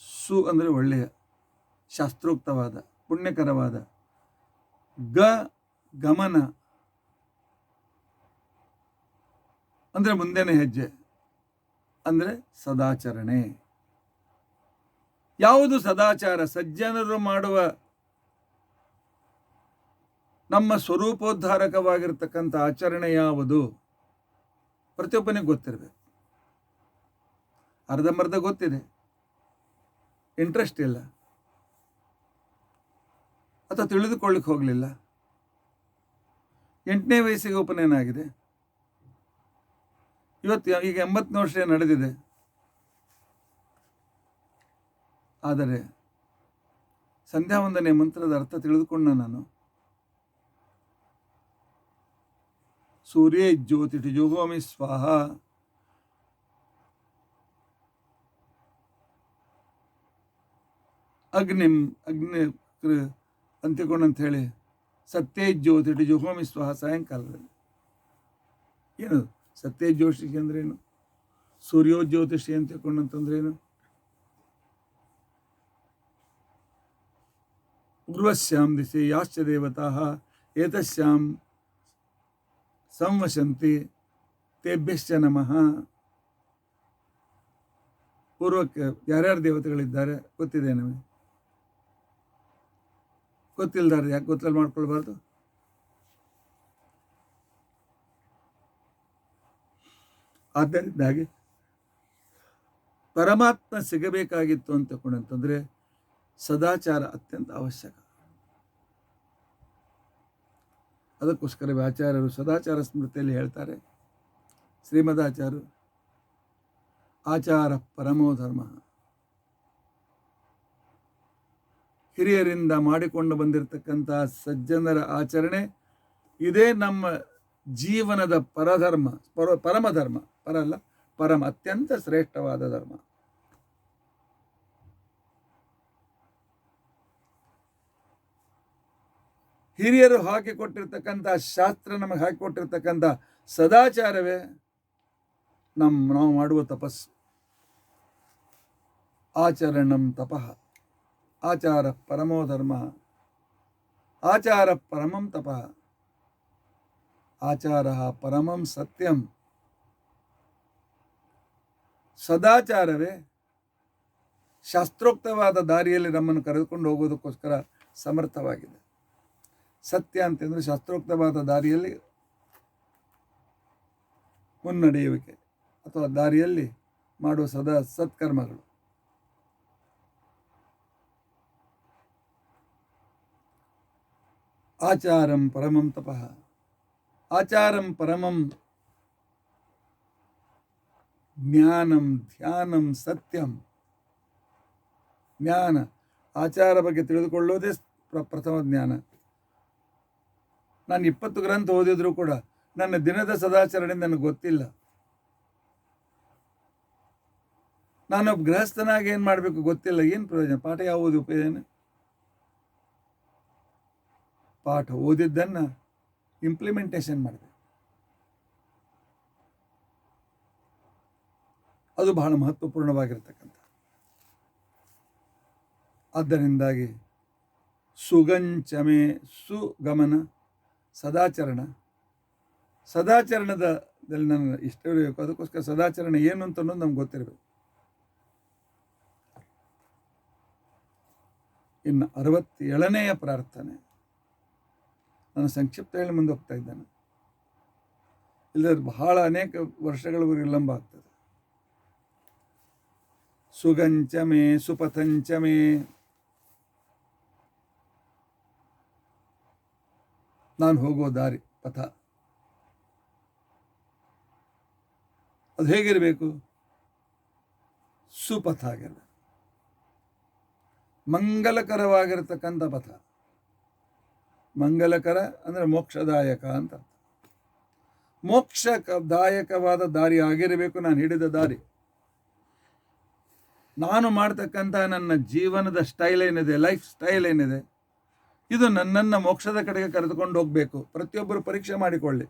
ಸು ಅಂದರೆ ಒಳ್ಳೆಯ, ಶಾಸ್ತ್ರೋಕ್ತವಾದ, ಪುಣ್ಯಕರವಾದ. ಗಮನ ಅಂದರೆ ಮುಂದಿನ ಹೆಜ್ಜೆ ಅಂದರೆ ಸದಾಚರಣೆ. ಯಾವುದು ಸದಾಚಾರ? ಸಜ್ಜನರು ಮಾಡುವ ನಮ್ಮ ಸ್ವರೂಪೋದ್ಧಾರಕವಾಗಿರ್ತಕ್ಕಂಥ ಆಚರಣೆ ಯಾವುದು? ಪ್ರತಿಯೊಬ್ಬನಿಗೆ ಗೊತ್ತಿರಬೇಕು. ಅರ್ಧಂಬರ್ಧ ಗೊತ್ತಿದೆ, ಇಂಟ್ರೆಸ್ಟ್ ಇಲ್ಲ, ಅಥವಾ ತಿಳಿದುಕೊಳ್ಳಿಕ್ಕೆ ಹೋಗಲಿಲ್ಲ. 8ನೇ ವಯಸ್ಸಿಗೆ ಉಪನಯನ ಆಗಿದೆ, ಈಗ 80 ವರ್ಷ ನಡೆದಿದೆ. ಆದರೆ ಸಂಧ್ಯಾ ವಂದನೆ ಮಂತ್ರದ ಅರ್ಥ ತಿಳಿದುಕೊಂಡ ನಾನು. ಸೂರ್ಯ ಜ್ಯೋತಿ ಜುಹೋಮಿ ಸ್ವಾಹ, ಅಗ್ನಿ ಅಂತಿಕೊಂಡಂತ ಹೇಳಿ ಸತ್ಯ ಜ್ಯೋತಿ ಜುಹೋಮಿ ಸ್ವಾಹ ಸಾಯಂಕಾಲದಲ್ಲಿ. ಏನು ಸತ್ಯ ಜ್ಯೋತಿಷಿ ಅಂದ್ರೇನು? ಸೂರ್ಯೋಜ್ಯೋತಿಷಿ ಅಂತ ತಿಳ್ಕೊಂಡಂತಂದ್ರೇನು? ಉರ್ವಶ್ಯಾಂ ದಿಶೆ ಯಾಶ್ಚ ದೇವತಾ ಏತಶ್ಯಾಂ ಸಂವಶಂತಿ ತೇಭ್ಯಶ್ಚ ನಮಃ. ಪೂರ್ವಕ್ಕೆ ಯಾರ್ಯಾರು ದೇವತೆಗಳಿದ್ದಾರೆ ಗೊತ್ತಿದೆ ನಮಗೆ. ಗೊತ್ತಿಲ್ದಾರೆ ಯಾಕೆ ಗೊತ್ತಲ್ಲಿ ಮಾಡ್ಕೊಳ್ಬಾರ್ದು? ಆದ್ದರಿಂದಾಗಿ ಪರಮಾತ್ಮ ಸಿಗಬೇಕಾಗಿತ್ತು ಅಂತ ತಗೊಂಡಂತಂದರೆ ಸದಾಚಾರ ಅತ್ಯಂತ ಅವಶ್ಯಕ. ಅದಕ್ಕೋಸ್ಕರವೇ ಆಚಾರ್ಯರು ಸದಾಚಾರ ಸ್ಮೃತಿಯಲ್ಲಿ ಹೇಳ್ತಾರೆ, ಶ್ರೀಮದಾಚಾರ್ಯರು, ಆಚಾರ ಪರಮೋ ಧರ್ಮ. ಹಿರಿಯರಿಂದ ಮಾಡಿಕೊಂಡು ಬಂದಿರತಕ್ಕಂಥ ಸಜ್ಜನರ ಆಚರಣೆ ಇದೇ ನಮ್ಮ ಜೀವನದ ಪರಧರ್ಮ, ಪರಮಧರ್ಮ. ಪರ ಅಲ್ಲ, ಪರಮ, ಅತ್ಯಂತ ಶ್ರೇಷ್ಠವಾದ ಧರ್ಮ. ಹಿರಿಯರು ಹಾಕಿಕೊಟ್ಟಿರ್ತಕ್ಕಂಥ ಶಾಸ್ತ್ರ, ನಮಗೆ ಹಾಕಿಕೊಟ್ಟಿರ್ತಕ್ಕಂಥ ಸದಾಚಾರವೇ ನಾವು ಮಾಡುವ ತಪಸ್ಸು. ಆಚರಣಂ ತಪಃ, ಆಚಾರ ಪರಮೋ ಧರ್ಮ, ಆಚಾರ ಪರಮಂ ತಪಃ, ಆಚಾರ ಪರಮಂ ಸತ್ಯಂ. ಸದಾಚಾರವೇ ಶಾಸ್ತ್ರೋಕ್ತವಾದ ದಾರಿಯಲ್ಲಿ ನಮ್ಮನ್ನು ಕರೆದುಕೊಂಡು ಹೋಗೋದಕ್ಕೋಸ್ಕರ ಸಮರ್ಥವಾಗಿದೆ. ಸತ್ಯ ಅಂತಂದರೆ ಶಾಸ್ತ್ರೋಕ್ತವಾದ ದಾರಿಯಲ್ಲಿ ಮುನ್ನಡೆಯುವಿಕೆ ಅಥವಾ ದಾರಿಯಲ್ಲಿ ಮಾಡುವ ಸತ್ಕರ್ಮಗಳು. ಆಚಾರಂ ಪರಮಂ ತಪಃ, ಆಚಾರಂ ಪರಮಂ ಜ್ಞಾನಂ ಧ್ಯಾನಂ ಸತ್ಯಂ. ಜ್ಞಾನ, ಆಚಾರ ಬಗ್ಗೆ ತಿಳಿದುಕೊಳ್ಳೋದೇ ಪ್ರಥಮ ಜ್ಞಾನ. ನಾನು 20 ಗ್ರಂಥ ಓದಿದರೂ ಕೂಡ ನನ್ನ ದಿನದ ಸದಾಚರಣೆ ನನಗೆ ಗೊತ್ತಿಲ್ಲ. ನಾನೊಬ್ಬ ಗೃಹಸ್ಥನಾಗಿ ಏನು ಮಾಡಬೇಕು ಗೊತ್ತಿಲ್ಲ. ಏನು ಪ್ರಯೋಜನ? ಪಾಠ ಯಾವುದು ಉಪಯೋಜನ? ಪಾಠ ಓದಿದ್ದನ್ನು ಇಂಪ್ಲಿಮೆಂಟೇಷನ್ ಮಾಡಬೇಕು. ಅದು ಬಹಳ ಮಹತ್ವಪೂರ್ಣವಾಗಿರ್ತಕ್ಕಂಥ. ಆದ್ದರಿಂದಾಗಿ ಸುಗಂಚಮೆ, ಸುಗಮನ, ಸದಾಚರಣ. ಸದಾಚರಣದಲ್ಲಿ ನನಗೆ ಇಷ್ಟವಿರಬೇಕು. ಅದಕ್ಕೋಸ್ಕರ ಸದಾಚರಣೆ ಏನು ಅಂತ ಅನ್ನೋದು ನಮ್ಗೆ ಗೊತ್ತಿರಬೇಕು. ಇನ್ನು 67ನೇಯ ಪ್ರಾರ್ಥನೆ. ನಾನು ಸಂಕ್ಷಿಪ್ತ ಹೇಳಿ ಮುಂದೆ ಹೋಗ್ತಾ ಇದ್ದೇನೆ, ಇಲ್ಲದ್ರೆ ಬಹಳ ಅನೇಕ ವರ್ಷಗಳವರೆಗೆ ವಿಳಂಬ ಆಗ್ತದೆ. ಸುಗಂಚಮೆ ಸುಪಥಂಚಮೆ. ನಾನು ಹೋಗೋ ದಾರಿ, ಪಥ, ಅದು ಹೇಗಿರಬೇಕು? ಸುಪಥ ಆಗಿರಬೇಕು. ಮಂಗಲಕರವಾಗಿರತಕ್ಕಂಥ ಪಥ. ಮಂಗಲಕರ ಅಂದರೆ ಮೋಕ್ಷದಾಯಕ ಅಂತ. ಮೋಕ್ಷದಾಯಕವಾದ ದಾರಿ ಆಗಿರಬೇಕು ನಾನು ಹಿಡಿದ ದಾರಿ. ನಾನು ಮಾಡ್ತಕ್ಕಂಥ ನನ್ನ ಜೀವನದ ಸ್ಟೈಲ್ ಏನಿದೆ, ಲೈಫ್ ಸ್ಟೈಲ್ ಏನಿದೆ, ಇದು ನನ್ನನ್ನು ಮೋಕ್ಷದ ಕಡೆಗೆ ಕರೆದುಕೊಂಡು ಹೋಗಬೇಕು. ಪ್ರತಿಯೊಬ್ಬರು ಪರೀಕ್ಷೆ ಮಾಡಿಕೊಳ್ಳಿ.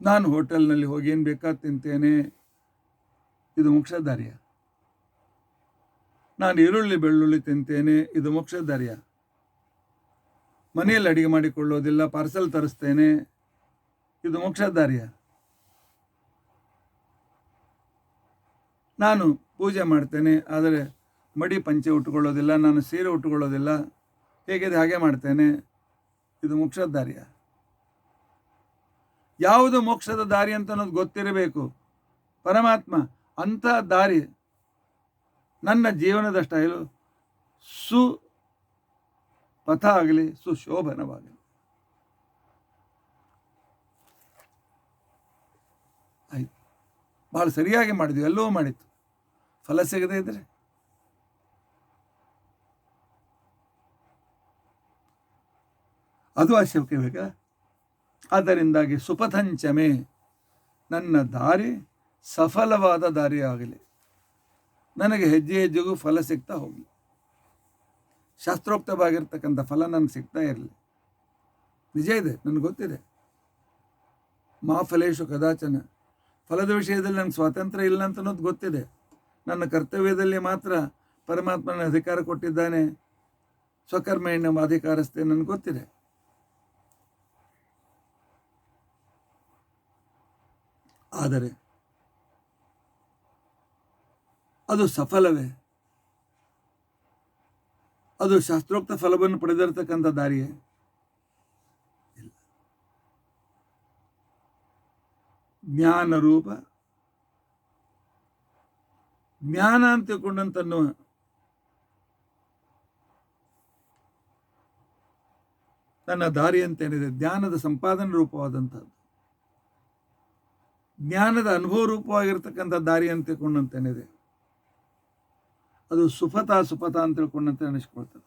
ನಾನು ಹೋಟೆಲ್ನಲ್ಲಿ ಹೋಗಿ ಏನು ಬೇಕಾದ ತಿಂತೇನೆ, ಇದು ಮೋಕ್ಷದ ದಾರಿಯ? ನಾನು ಈರುಳ್ಳಿ ಬೆಳ್ಳುಳ್ಳಿ ತಿಂತೇನೆ, ಇದು ಮೋಕ್ಷದ ದಾರಿಯ? ಮನೆಯಲ್ಲಿ ಅಡಿಗೆ ಮಾಡಿಕೊಳ್ಳೋದಿಲ್ಲ, ಪಾರ್ಸೆಲ್ ತರಿಸ್ತೇನೆ, ಇದು ಮೋಕ್ಷದ ದಾರಿಯ? ನಾನು ಪೂಜೆ ಮಾಡ್ತೇನೆ, ಆದರೆ ಮಡಿ ಪಂಚೆ ಉಟ್ಕೊಳ್ಳೋದಿಲ್ಲ, ನಾನು ಸೀರೆ ಉಟ್ಕೊಳ್ಳೋದಿಲ್ಲ, ಹೇಗಿದೆ ಹಾಗೆ ಮಾಡ್ತೇನೆ, ಇದು ಮೋಕ್ಷದ ದಾರಿಯ? ಯಾವುದು ಮೋಕ್ಷದ ದಾರಿ ಅಂತ ಅನ್ನೋದು ಗೊತ್ತಿರಬೇಕು. ಪರಮಾತ್ಮ ಅಂಥ ದಾರಿ ನನ್ನ ಜೀವನದ ಸ್ಟೈಲು ಸುಪಥ ಆಗಲಿ, ಸುಶೋಭನವಾಗಲಿ. ಆಯ್ತು, ಭಾಳ ಸರಿಯಾಗಿ ಮಾಡಿದ್ವಿ, ಎಲ್ಲವೂ ಮಾಡಿತ್ತು. ಫಲ ಸಿಗದೇ ಇದ್ರೆ ಅದು ಆಶೋಕೆ ಬೇಕಾ? ಆದ್ದರಿಂದಾಗಿ ಸುಪಥಂಚಮೆ, ನನ್ನ ದಾರಿ ಸಫಲವಾದ ದಾರಿ ಆಗಲಿ, ನನಗೆ ಹೆಜ್ಜೆ ಹೆಜ್ಜೆಗೂ ಫಲ ಸಿಗ್ತಾ ಹೋಗಲಿ. ಶಾಸ್ತ್ರೋಕ್ತವಾಗಿರ್ತಕ್ಕಂಥ ಫಲ ನನಗೆ ಸಿಗ್ತಾ ಇರಲಿ. ನಿಜ ಇದೆ, ನನಗೆ ಗೊತ್ತಿದೆ. ಮಾ ಫಲೇಶು ಕದಾಚನ, ಫಲದ ವಿಷಯದಲ್ಲಿ ನನಗೆ ಸ್ವಾತಂತ್ರ್ಯ ಇಲ್ಲ ಅಂತ ಅನ್ನೋದು ಗೊತ್ತಿದೆ. ನನ್ನ ಕರ್ತವ್ಯದಲ್ಲಿ ಮಾತ್ರ ಪರಮಾತ್ಮನ ಅಧಿಕಾರ ಕೊಟ್ಟಿದ್ದಾನೆ, ಸ್ವಕರ್ಮೇಣ ಅಧಿಕಾರಸ್ಥೆ, ನನಗೆ ಗೊತ್ತಿದೆ. ಆದರೆ ಅದು ಸಫಲವೇ? ಅದು ಶಾಸ್ತ್ರೋಕ್ತ ಫಲವನ್ನು ಪಡೆದಿರತಕ್ಕಂಥ ದಾರಿಯೇ? ಇಲ್ಲ. ಜ್ಞಾನ ರೂಪ, ಜ್ಞಾನ ಅಂತ ತಿಳ್ಕೊಂಡಂತನ್ನುವ ನನ್ನ ದಾರಿ ಅಂತೇನಿದೆ, ಜ್ಞಾನದ ಸಂಪಾದನೆ ರೂಪವಾದಂಥದ್ದು, ಜ್ಞಾನದ ಅನುಭವ ರೂಪವಾಗಿರ್ತಕ್ಕಂಥ ದಾರಿ ಅಂತ ತಿಳ್ಕೊಂಡಂತೇನಿದೆ, ಅದು ಸುಪಥ ಅಂತ ತಿಳ್ಕೊಂಡಂತೆ ಅನಿಸ್ಕೊಳ್ತದೆ.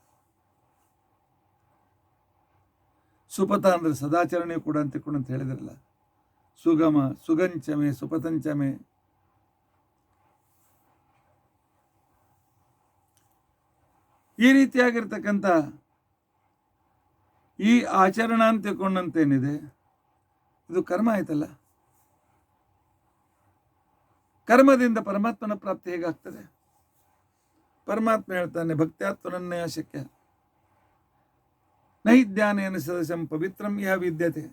ಸುಪಥ ಅಂದರೆ ಸದಾಚರಣೆ ಕೂಡ ಅಂತ ತಿಳ್ಕೊಂಡಂತ ಹೇಳಿದ್ರಲ್ಲ. ಸುಗಮ, ಸುಗಂಚಮೆ, ಸುಪಥಂಚಮೆ. ಈ ರೀತಿಯಾಗಿರ್ತಕ್ಕಂಥ ಈ ಆಚರಣ ಅಂತ ತಿಳ್ಕೊಂಡಂತೇನಿದೆ, ಇದು ಕರ್ಮ ಆಯ್ತಲ್ಲ. ಕರ್ಮದಿಂದ ಪರಮಾತ್ಮನ ಪ್ರಾಪ್ತಿ ಹೇಗಾಗ್ತದೆ? ಪರಮಾತ್ಮ ಹೇಳ್ತಾನೆ, ಭಕ್ತ್ಯಾತ್ಮನನ್ನೇ ಶಕ್ಯ ನಹಿ ಜ್ಞಾನೇನ ಸದಸಂ ಪವಿತ್ರಂ ಯಹ ವಿದ್ಯತೆ.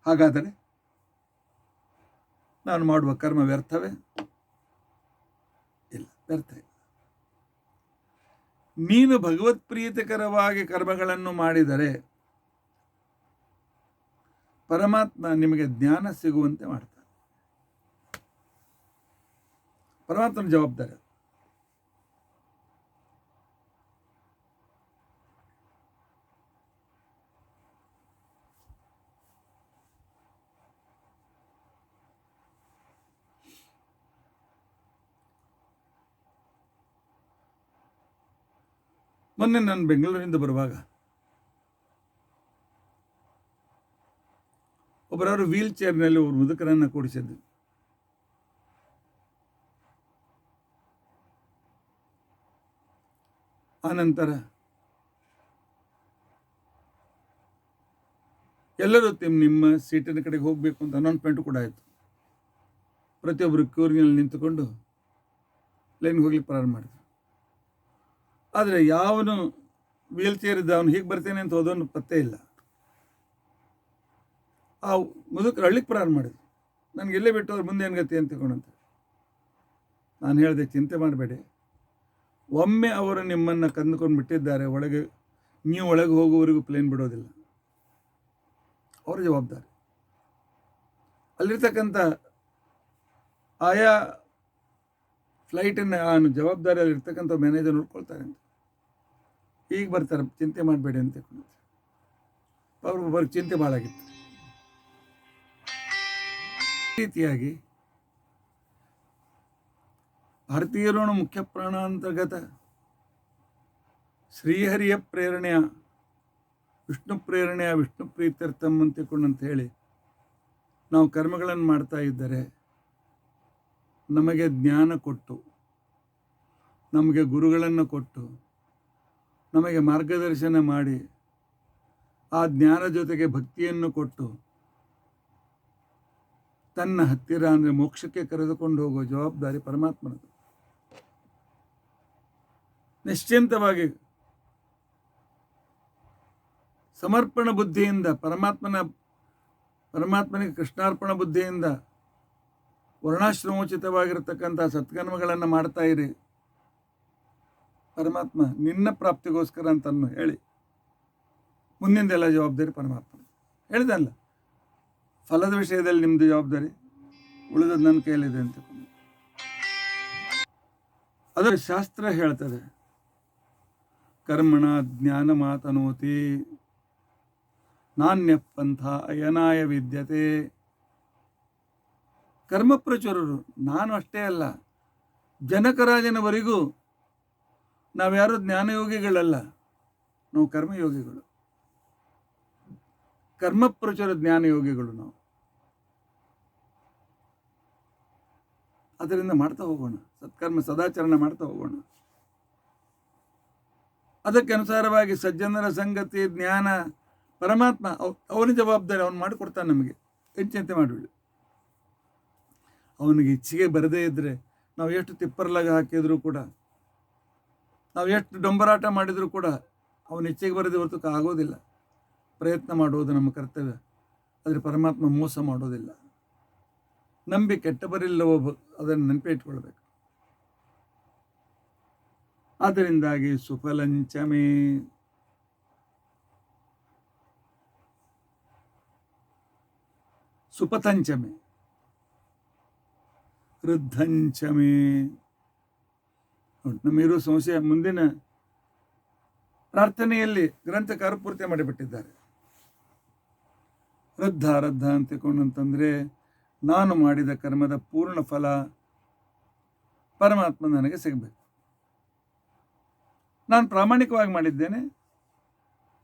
ಹಾಗಾದರೆ ನಾನು ಮಾಡುವ ಕರ್ಮ ವ್ಯರ್ಥವೇ? ಇಲ್ಲ, ವ್ಯರ್ಥ ಇಲ್ಲ. ನೀನು ಭಗವತ್ ಪ್ರೀತಿಕರವಾಗಿ ಕರ್ಮಗಳನ್ನು ಮಾಡಿದರೆ ಪರಮಾತ್ಮ ನಿಮಗೆ ಜ್ಞಾನ ಸಿಗುವಂತೆ ಮಾಡ್ತಾನೆ. ಪರಮಾತ್ಮನ ಜವಾಬ್ದಾರಿ. ಮೊನ್ನೆ ನಾನು ಬೆಂಗಳೂರಿಂದ ಬರುವಾಗ ಒಬ್ಬರವರು ವೀಲ್ ಚೇರ್ನಲ್ಲಿ ಒಬ್ಬರು ಮುದುಕರನ್ನು ಕೂಡಿಸಿದ್ದು. ಆನಂತರ ಎಲ್ಲರೂ ನಿಮ್ಮ ಸೀಟಿನ ಕಡೆಗೆ ಹೋಗಬೇಕು ಅಂತ ಅನೌನ್ಸ್ಮೆಂಟ್ ಕೂಡ ಆಯಿತು. ಪ್ರತಿಯೊಬ್ಬರು ಕ್ಯೂರಿನಲ್ಲಿ ನಿಂತುಕೊಂಡು ಲೈನ್ಗೆ ಹೋಗ್ಲಿಕ್ಕೆ ಪ್ರಾರಂಭ ಮಾಡಿದ್ರು. ಆದರೆ ಯಾವನು ವೀಲ್ ಚೇರ್ ಇದ್ದ ಅವನು ಹೀಗೆ ಬರ್ತೇನೆ ಅಂತ ಹೋದವನು ಪತ್ತೆ ಇಲ್ಲ. ಆ ಮುದುಕರು ಅಳ್ಳಿಕ್ಕೆ ಪ್ರಾರಂಭ ಮಾಡಿದ್ರು. ನನಗೆ ಎಲ್ಲೇ ಬಿಟ್ಟು ಅವ್ರು ಮುಂದೆ ಏನು ಗತಿ ಅಂತ ತಿಳ್ಕೊಂಡಂತೆ. ನಾನು ಹೇಳಿದೆ, ಚಿಂತೆ ಮಾಡಬೇಡಿ, ಒಮ್ಮೆ ಅವರು ನಿಮ್ಮನ್ನು ಕಂದುಕೊಂಡು ಬಿಟ್ಟಿದ್ದಾರೆ, ನೀವು ಒಳಗೆ ಹೋಗುವವರೆಗೂ ಪ್ಲೇನ್ ಬಿಡೋದಿಲ್ಲ, ಅವ್ರ ಜವಾಬ್ದಾರಿ. ಅಲ್ಲಿರ್ತಕ್ಕಂಥ ಆಯಾ ಫ್ಲೈಟಿನ ಜವಾಬ್ದಾರಿಯಲ್ಲಿ ಇರ್ತಕ್ಕಂಥ ಮ್ಯಾನೇಜರ್ ನೋಡ್ಕೊಳ್ತಾರೆ ಅಂತ. ಈಗ ಬರ್ತಾರೆ, ಚಿಂತೆ ಮಾಡಬೇಡಿ ಅಂತ ತಿಳ್ಕೊಂಡು. ಅವ್ರಿಗೆ ಚಿಂತೆ ಭಾಳ ಆಗಿತ್ತು. ಈ ರೀತಿಯಾಗಿ ಭಾರತೀಯರೋಣ ಮುಖ್ಯ ಪ್ರಾಣಾಂತರ್ಗತ ಶ್ರೀಹರಿಯ ಪ್ರೇರಣೆಯ ವಿಷ್ಣು ಪ್ರೇರಣೆಯ ವಿಷ್ಣು ಪ್ರೀತ್ಯರ್ಥಂ ಅಂತ ಹೇಳಿ ನಾವು ಕರ್ಮಗಳನ್ನು ಮಾಡ್ತಾ ಇದ್ದರೆ ನಮಗೆ ಜ್ಞಾನ ಕೊಟ್ಟು, ನಮಗೆ ಗುರುಗಳನ್ನು ಕೊಟ್ಟು, ನಮಗೆ ಮಾರ್ಗದರ್ಶನ ಮಾಡಿ, ಆ ಜ್ಞಾನ ಜೊತೆಗೆ ಭಕ್ತಿಯನ್ನು ಕೊಟ್ಟು ತನ್ನ ಹತ್ತಿರ ಅಂದರೆ ಮೋಕ್ಷಕ್ಕೆ ಕರೆದುಕೊಂಡು ಹೋಗುವ ಜವಾಬ್ದಾರಿ ಪರಮಾತ್ಮನದು. ನಿಶ್ಚಿಂತವಾಗಿ ಸಮರ್ಪಣ ಬುದ್ಧಿಯಿಂದ ಪರಮಾತ್ಮನಿಗೆ ಕೃಷ್ಣಾರ್ಪಣ ಬುದ್ಧಿಯಿಂದ ವರ್ಣಾಶ್ರಮೋಚಿತವಾಗಿರತಕ್ಕಂಥ ಸತ್ಕರ್ಮಗಳನ್ನು ಮಾಡ್ತಾ ಇರಿ. ಪರಮಾತ್ಮ ನಿನ್ನ ಪ್ರಾಪ್ತಿಗೋಸ್ಕರ ಅಂತನ್ನು ಹೇಳಿ ಮುಂದಿಂದೆಲ್ಲ ಜವಾಬ್ದಾರಿ ಪರಮಾತ್ಮ ಹೇಳಿದಲ್ಲ. ಫಲದ ವಿಷಯದಲ್ಲಿ ನಿಮ್ಮದು ಜವಾಬ್ದಾರಿ, ಉಳಿದದ್ದು ನನ್ನ ಕೈಯಲ್ಲಿದೆ ಅಂತ. ಅದರ ಶಾಸ್ತ್ರ ಹೇಳ್ತದೆ, ಕರ್ಮಣ ಜ್ಞಾನ ಮಾತನೋತಿ ನಾಣ್ಯ ಪಂಥ ಅಯನಾಯ ವಿದ್ಯತೆ. ಕರ್ಮಪ್ರಚುರರು ನಾನು ಅಷ್ಟೇ ಅಲ್ಲ, ಜನಕರಾಜನವರೆಗೂ ನಾವ್ಯಾರು ಜ್ಞಾನಯೋಗಿಗಳಲ್ಲ, ನಾವು ಕರ್ಮಯೋಗಿಗಳು, ಕರ್ಮಪ್ರಚುರ ಜ್ಞಾನಯೋಗಿಗಳು ನಾವು. ಅದರಿಂದ ಮಾಡ್ತಾ ಹೋಗೋಣ, ಸತ್ಕರ್ಮ ಸದಾಚರಣೆ ಮಾಡ್ತಾ ಹೋಗೋಣ. ಅದಕ್ಕೆ ಅನುಸಾರವಾಗಿ ಸಜ್ಜನರ ಸಂಗತಿ, ಜ್ಞಾನ, ಪರಮಾತ್ಮ ಅವನ ಜವಾಬ್ದಾರಿ, ಅವನು ಮಾಡಿಕೊಡ್ತಾನೆ ನಮಗೆ. ಚಿಂತೆ ಮಾಡಬೇಡಿ. ಅವನಿಗೆ ಇಚ್ಛೆಗೆ ಬರದೇ ಇದ್ದರೆ ನಾವು ಎಷ್ಟು ತಿಪ್ಪರ್ಲಾಗ ಹಾಕಿದರೂ ಕೂಡ, ನಾವು ಎಷ್ಟು ಡೊಂಬರಾಟ ಮಾಡಿದರೂ ಕೂಡ ಅವನ ಇಚ್ಛೆಗೆ ಬರದೇ ಹೊರತು ಆಗೋದಿಲ್ಲ. ಪ್ರಯತ್ನ ಮಾಡುವುದು ನಮ್ಮ ಕರ್ತವ್ಯ, ಆದರೆ ಪರಮಾತ್ಮ ಮೋಸ ಮಾಡೋದಿಲ್ಲ. ನಂಬಿ ಕೆಟ್ಟಬರಿಲ್ಲವೋ ಅದನ್ನು ನೆನಪೇ ಇಟ್ಕೊಳ್ಬೇಕು. ಆದ್ದರಿಂದಾಗಿ ಸುಫಲಂಚಮೇ, ಸುಪಥಂಚಮೆ, ವೃದ್ಧಂಚಮೆ. ನಮ್ಮಿರುವ ಸಂಶಯ ಮುಂದಿನ ಪ್ರಾರ್ಥನೆಯಲ್ಲಿ ಗ್ರಂಥಕಾರ ಪೂರ್ತಿ ಮಾಡಿಬಿಟ್ಟಿದ್ದಾರೆ. ವೃದ್ಧ ರದ್ಧ ಅಂತಕೊಂಡಂತಂದರೆ ನಾನು ಮಾಡಿದ ಕರ್ಮದ ಪೂರ್ಣ ಫಲ ಪರಮಾತ್ಮ ನನಗೆ ಸಿಗಬೇಕು. ನಾನು ಪ್ರಾಮಾಣಿಕವಾಗಿ ಮಾಡಿದ್ದೇನೆ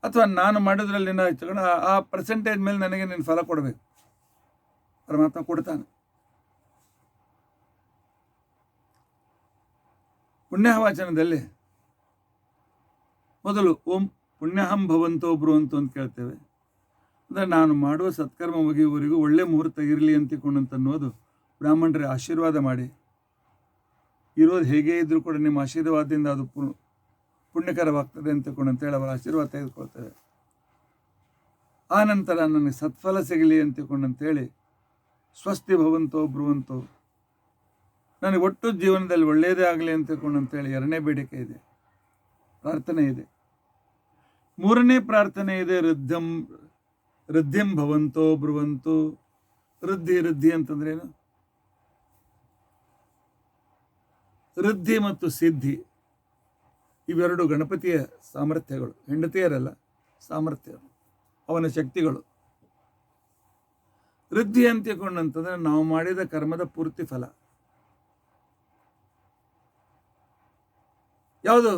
ಅಥವಾ ನಾನು ಮಾಡೋದ್ರಲ್ಲಿ ಆ ಪರ್ಸೆಂಟೇಜ್ ಮೇಲೆ ನನಗೆ ನೀನು ಫಲ ಕೊಡಬೇಕು. ಪರಮಾತ್ಮ ಕೊಡ್ತಾನೆ. ಪುಣ್ಯವಾಚನದಲ್ಲಿ ಮೊದಲು ಓಂ ಪುಣ್ಯಹಂ ಭವಂತೋ ಬ್ರುವಂತು ಅಂತ ಕೇಳ್ತೇವೆ. ಅಂದರೆ ನಾನು ಮಾಡುವ ಸತ್ಕರ್ಮ ಮುಗಿಯುವವರೆಗೂ ಒಳ್ಳೆ ಮುಹೂರ್ತ ಇರಲಿ ಅನ್ನೋದು ಬ್ರಾಹ್ಮಣರ ಆಶೀರ್ವಾದ ಮಾಡಿ, ಇರೋದು ಹೇಗೆ ಇದ್ದರೂ ಕೂಡ ನಿಮ್ಮ ಆಶೀರ್ವಾದದಿಂದ ಅದು ಪುಣ್ಯಕರವಾಗ್ತದೆ ಅಂತೇಳಿ ಅವರ ಆಶೀರ್ವಾದ ತೆಗೆದುಕೊಳ್ತೇವೆ. ಆ ನಂತರ ನನಗೆ ಸತ್ಫಲ ಸಿಗಲಿ ಅಂತೇಳಿ ಸ್ವಸ್ತಿ ಭವಂತೋ ಬ್ರುವಂತೋ, ನನಗೆ ಒಟ್ಟು ಜೀವನದಲ್ಲಿ ಒಳ್ಳೆಯದೇ ಆಗಲಿ ಅಂತೇಳಿ ಎರಡನೇ ಬೇಡಿಕೆ ಇದೆ, ಪ್ರಾರ್ಥನೆ ಇದೆ. ಮೂರನೇ ಪ್ರಾರ್ಥನೆ ಇದೆ, ವೃದ್ಧಿಂ ಭವಂತೋ ಬ್ರುವಂತು. ವೃದ್ಧಿ ಅಂತಂದ್ರೇನು? ವೃದ್ಧಿ ಮತ್ತು ಸಿದ್ಧಿ ಇವೆರಡು ಗಣಪತಿಯ ಸಾಮರ್ಥ್ಯಗಳು, ಹೆಂಡತಿಯರಲ್ಲ, ಸಾಮರ್ಥ್ಯ, ಅವನ ಶಕ್ತಿಗಳು. ವೃದ್ಧಿ ಅಂತಿಕೊಂಡಂತಂದ್ರೆ ನಾವು ಮಾಡಿದ ಕರ್ಮದ ಪೂರ್ತಿ ಫಲ. ಯಾವುದು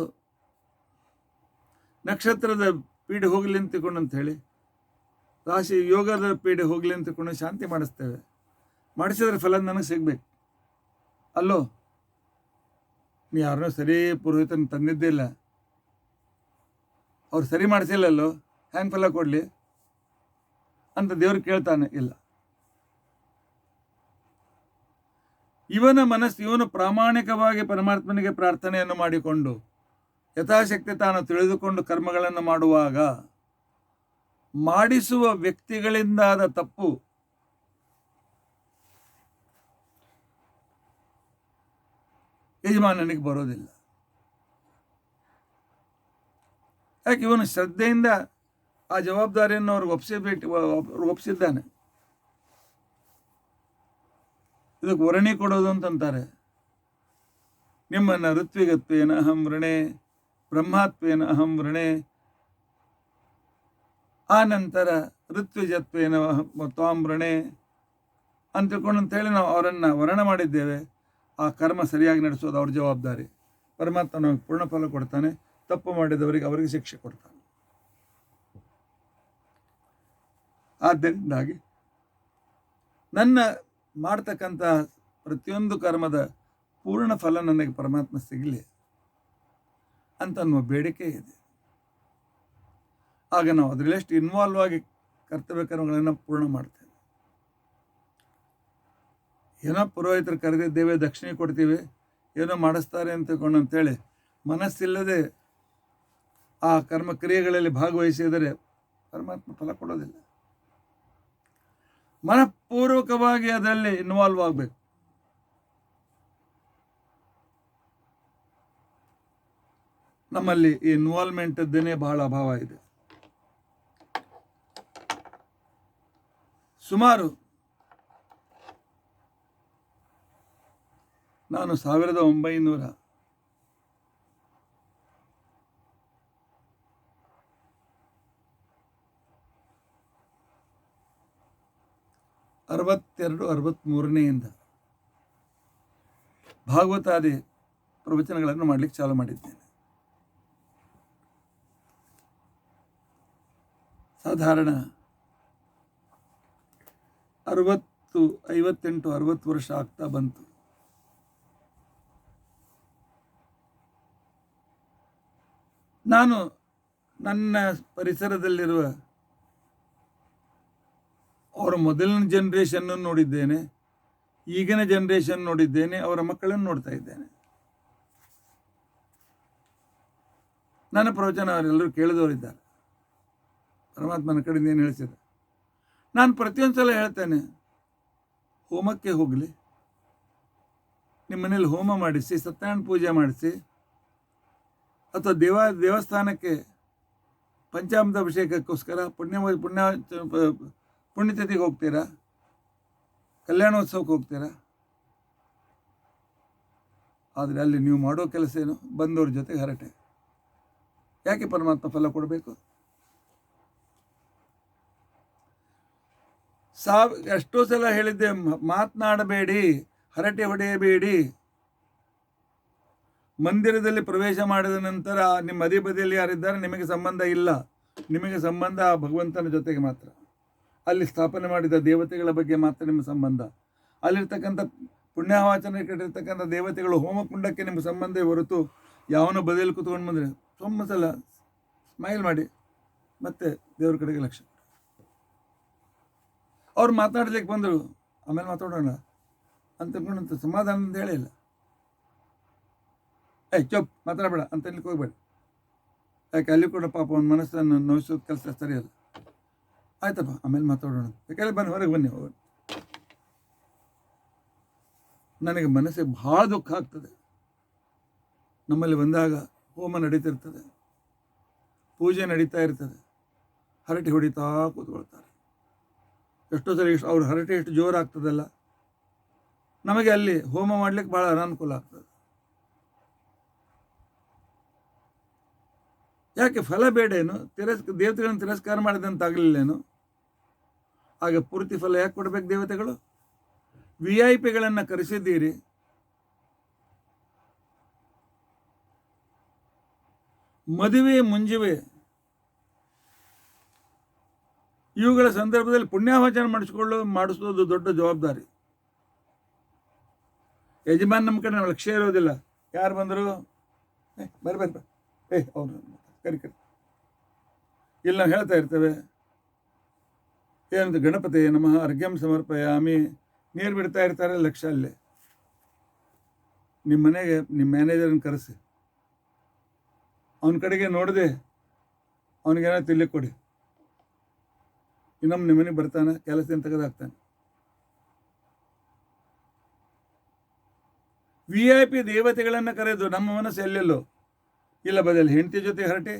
ನಕ್ಷತ್ರದ ಪೀಡೆ ಹೋಗಲಿ ಅಂತ ತಿಳ್ಕೊಂಡು ಅಂತ ಹೇಳಿ, ರಾಶಿ ಯೋಗದ ಪೀಡೆ ಹೋಗಲಿ ಅಂತ ತಿಳ್ಕೊಂಡು ಶಾಂತಿ ಮಾಡಿಸ್ತೇವೆ. ಮಾಡಿಸಿದ್ರೆ ಫಲ ನನಗೆ ಸಿಗ್ಬೇಕು ಅಲ್ಲೋ. ನೀ ಯಾರನ್ನೂ ಸರಿ ಪುರೋಹಿತನ ತಂದಿದ್ದೇ ಇಲ್ಲ, ಅವ್ರು ಸರಿ ಮಾಡಿಸಿಲ್ಲಲ್ಲೋ, ಹ್ಯಾಂಗೆ ಫಲ ಕೊಡಲಿ ಅಂತ ದೇವ್ರು ಕೇಳ್ತಾನೆ ಇಲ್ಲ. ಇವನು ಪ್ರಾಮಾಣಿಕವಾಗಿ ಪರಮಾತ್ಮನಿಗೆ ಪ್ರಾರ್ಥನೆಯನ್ನು ಮಾಡಿಕೊಂಡು ಯಥಾಶಕ್ತಿ ತಾನು ತಿಳಿದುಕೊಂಡು ಕರ್ಮಗಳನ್ನು ಮಾಡುವಾಗ ಮಾಡಿಸುವ ವ್ಯಕ್ತಿಗಳಿಂದಾದ ತಪ್ಪು ಯಜಮಾನನಿಗೆ ಬರೋದಿಲ್ಲ. ಯಾಕೆ ಇವನು ಶ್ರದ್ಧೆಯಿಂದ ಆ ಜವಾಬ್ದಾರಿಯನ್ನು ಅವ್ರಿಗೆ ಒಪ್ಪಿಸಿದ್ದಾನೆ. ಇದಕ್ಕೆ ವರ್ಣಿ ಕೊಡೋದು ಅಂತಂತಾರೆ. ನಿಮ್ಮನ್ನು ಋತ್ವಿಗತ್ವೇನ ಅಹಂ ವೃಣೆ, ಬ್ರಹ್ಮಾತ್ವೇನ ಅಹಂ ವೃಣೆ, ಆ ನಂತರ ಋತ್ವಿಜತ್ವೇನ ತ್ವಾಂ ವೃಣೆ ಅಂತ ತಿಳ್ಕೊಂಡು ಅಂತೇಳಿ ನಾವು ಅವರನ್ನು ವರ್ಣ ಮಾಡಿದ್ದೇವೆ. ಆ ಕರ್ಮ ಸರಿಯಾಗಿ ನಡೆಸೋದು ಅವ್ರ ಜವಾಬ್ದಾರಿ. ಪರಮಾತ್ಮ ನಮಗೆ ಪೂರ್ಣ ಫಲ ಕೊಡ್ತಾನೆ, ತಪ್ಪು ಮಾಡಿದವರಿಗೆ ಅವರಿಗೆ ಶಿಕ್ಷೆ ಕೊಡ್ತಾನೆ. ಆದ್ದರಿಂದಾಗಿ ನನ್ನ ಮಾಡ್ತಕ್ಕಂಥ ಪ್ರತಿಯೊಂದು ಕರ್ಮದ ಪೂರ್ಣ ಫಲ ನನಗೆ ಪರಮಾತ್ಮ ಸಿಗಲಿ ಅಂತನ್ನುವ ಬೇಡಿಕೆ ಇದೆ. ಆಗ ನಾವು ಅದರಲ್ಲೆಷ್ಟು ಇನ್ವಾಲ್ವ್ ಆಗಿ ಕರ್ತವ್ಯ ಕರ್ಮಗಳನ್ನು ಪೂರ್ಣ ಮಾಡ್ತೇವೆ. ಏನೋ ಪುರೋಹಿತರು ಕರೆದಿದ್ದೇವೆ, ದಕ್ಷಿಣೆ ಕೊಡ್ತೀವಿ, ಏನೋ ಮಾಡಿಸ್ತಾರೆ ಅಂತ ತಿಳ್ಕೊಂಡು ಅಂತೇಳಿ ಮನಸ್ಸಿಲ್ಲದೆ ಆ ಕರ್ಮಕ್ರಿಯೆಗಳಲ್ಲಿ ಭಾಗವಹಿಸಿದರೆ ಪರಮಾತ್ಮ ಫಲ ಕೊಡೋದಿಲ್ಲ. ಮನಃಪೂರ್ವಕವಾಗಿ ಅದರಲ್ಲಿ ಇನ್ವಾಲ್ವ್ ಆಗಬೇಕು. ನಮ್ಮಲ್ಲಿ ಈ ಇನ್ವಾಲ್ವ್ಮೆಂಟದ್ದೇನೆ ಬಹಳ ಅಭಾವ ಇದೆ. ಸುಮಾರು ನಾನು 1962-63 ಭಾಗವತಾದಿ ಪ್ರವಚನಗಳನ್ನು ಮಾಡಲಿಕ್ಕೆ ಚಾಲು ಮಾಡಿದ್ದೇನೆ. ಸಾಧಾರಣ 58-60 ವರ್ಷ ಆಗ್ತಾ ಬಂತು. ನಾನು ನನ್ನ ಪರಿಸರದಲ್ಲಿರುವ ಅವರ ಮೊದಲಿನ ಜನ್ರೇಷನ್ನು ನೋಡಿದ್ದೇನೆ, ಈಗಿನ ಜನ್ರೇಷನ್ ನೋಡಿದ್ದೇನೆ, ಅವರ ಮಕ್ಕಳನ್ನು ನೋಡ್ತಾ ಇದ್ದೇನೆ. ನನ್ನ ಪ್ರವಚನ ಅವರೆಲ್ಲರೂ ಕೇಳಿದವರಿದ್ದಾರೆ. ಪರಮಾತ್ಮನ ಕಡೆಯಿಂದ ಏನು ಹೇಳಿಸಿದೆ, ನಾನು ಪ್ರತಿಯೊಂದು ಸಲ ಹೇಳ್ತೇನೆ, ಹೋಮಕ್ಕೆ ಹೋಗಲಿ, ನಿಮ್ಮ ಮನೇಲಿ ಹೋಮ ಮಾಡಿಸಿ, ಸತ್ಯನಾರಾಯಣ ಪೂಜೆ ಮಾಡಿಸಿ, ಅಥವಾ ದೇವಸ್ಥಾನಕ್ಕೆ ಪಂಚಾಮೃತ ಅಭಿಷೇಕಕ್ಕೋಸ್ಕರ ಪುಣ್ಯತಿಥಿಗೆ ಹೋಗ್ತೀರಾ, ಕಲ್ಯಾಣೋತ್ಸವಕ್ಕೆ ಹೋಗ್ತೀರಾ. ಆದರೆ ಅಲ್ಲಿ ನೀವು ಮಾಡೋ ಕೆಲಸ ಏನು? ಬಂದವ್ರ ಜೊತೆಗೆ ಹರಟೆ. ಯಾಕೆ ಪರಮಾತ್ಮ ಫಲ ಕೊಡಬೇಕು? ಎಷ್ಟೋ ಸಲ ಹೇಳಿದ್ದೆ, ಮಾತನಾಡಬೇಡಿ, ಹರಟೆ ಹೊಡೆಯಬೇಡಿ. ಮಂದಿರದಲ್ಲಿ ಪ್ರವೇಶ ಮಾಡಿದ ನಂತರ ನಿಮ್ಮ ಅಧಿಪತಿಯಲ್ಲಿ ಯಾರಿದ್ದಾರೆ ನಿಮಗೆ ಸಂಬಂಧ ಇಲ್ಲ. ನಿಮಗೆ ಸಂಬಂಧ ಆ ಭಗವಂತನ ಜೊತೆಗೆ ಮಾತ್ರ. ಅಲ್ಲಿ ಸ್ಥಾಪನೆ ಮಾಡಿದ ದೇವತೆಗಳ ಬಗ್ಗೆ ಮಾತ್ರ ನಿಮ್ಮ ಸಂಬಂಧ. ಅಲ್ಲಿರ್ತಕ್ಕಂಥ ಪುಣ್ಯವಾಚನ ಕಟ್ಟಿರ್ತಕ್ಕಂಥ ದೇವತೆಗಳು ಹೋಮಕುಂಡಕ್ಕೆ ನಿಮ್ಮ ಸಂಬಂಧ ಹೊರತು ಯಾವನೋ ಬದಿಯಲ್ಲಿ ಕೂತ್ಕೊಂಡು ಬಂದರೆ ಸಲ ಸ್ಮೈಲ್ ಮಾಡಿ ಮತ್ತೆ ದೇವ್ರ ಕಡೆಗೆ ಲಕ್ಷ್ಯ. ಅವ್ರು ಮಾತಾಡ್ಲಿಕ್ಕೆ ಬಂದರು, ಆಮೇಲೆ ಮಾತಾಡೋಣ ಅಂತ ಸಮಾಧಾನದಿಂದ ಹೇಳಿಲ್ಲ. ಚೊಪ್ ಮಾತಾಡಬೇಡ ಅಂತ ಇಲ್ಲಿಗೆ ಹೋಗ್ಬೇಡ. ಯಾಕೆ ಅಲ್ಲಿ ಕೂಡ ಪಾಪ ಒಂದು ಮನಸ್ಸನ್ನು ನೋಯಿಸೋದು ಕೆಲಸ ಸರಿಯಲ್ಲ. ಆಯ್ತಪ್ಪ ಆಮೇಲೆ ಮಾತಾಡೋಣ, ಯಾಕೆಲ್ಲ ಬನ್ನಿ ಹೊರಗೆ ಬನ್ನಿ ಹೋಗೋಣ. ನನಗೆ ಮನಸ್ಸಿಗೆ ಭಾಳ ದುಃಖ ಆಗ್ತದೆ. ನಮ್ಮಲ್ಲಿ ಬಂದಾಗ ಹೋಮ ನಡೀತಿರ್ತದೆ, ಪೂಜೆ ನಡೀತಾ ಇರ್ತದೆ, ಹರಟೆ ಹೊಡಿತಾ ಕೂತ್ಕೊಳ್ತಾರೆ. ಎಷ್ಟೋ ಸರಿ ಅವ್ರ ಹರಟೆ ಎಷ್ಟು ಜೋರಾಗ್ತದಲ್ಲ, ನಮಗೆ ಅಲ್ಲಿ ಹೋಮ ಮಾಡ್ಲಿಕ್ಕೆ ಭಾಳ ಅನಾನುಕೂಲ ಆಗ್ತದೆ. ಯಾಕೆ? ಫಲ ಬೇಡೇನು? ದೇವತೆಗಳನ್ನು ತಿರಸ್ಕಾರ ಮಾಡಿದಂತಾಗಲಿಲ್ಲೇನು? ಆಗ ಪೂರ್ತಿ ಫಲ ಯಾಕೆ ಕೊಡಬೇಕು ದೇವತೆಗಳು? VIP ಕರೆಸಿದ್ದೀರಿ, ಮದುವೆ ಮುಂಜುವೆ ಇವುಗಳ ಸಂದರ್ಭದಲ್ಲಿ ಪುಣ್ಯಾವಚನ ಮಾಡಿಸೋದು ದೊಡ್ಡ ಜವಾಬ್ದಾರಿ. ಯಜಮಾನ್ ನಮ್ಮ ಕಡೆ ಲಕ್ಷ್ಯ ಇರೋದಿಲ್ಲ. ಯಾರು ಬಂದರು, ಬರ್ರಿ ಅವ್ರು ಕರಿ ಇಲ್ಲಿ ನಾವು ಹೇಳ್ತಾ ಇರ್ತೇವೆ, ಏನಂತ ಗಣಪತಿ ನಮಃ ಅರ್ಘ್ಯಂ ಸಮರ್ಪಯಾಮಿ, ನೀರು ಬಿಡ್ತಾ ಇರ್ತಾರೆ ಲಕ್ಷ ಅಲ್ಲೇ. ನಿಮ್ಮ ಮನೆಗೆ ನಿಮ್ಮ ಮ್ಯಾನೇಜರನ್ನು ಕರೆಸಿ, ಅವನ ಕಡೆಗೆ ನೋಡದೆ ಅವನಿಗೇನೋ ತಿಲ್ಲಿ ಕೊಡಿ. ಇನ್ನೊಮ್ಮೆ ನಿಮ್ಮ ಮನೆಗೆ ಬರ್ತಾನೆ, ಕೆಲಸದಿಂದ ತೆಗೆದಾಕ್ತಾನೆ. VIP ದೇವತೆಗಳನ್ನು ಕರೆದು ನಮ್ಮ ಮನಸ್ಸು ಎಲ್ಲೆಲ್ಲೋ, ಇಲ್ಲ ಬದಲು ಹೆಂಡತಿ ಜೊತೆ ಹರಟೆ,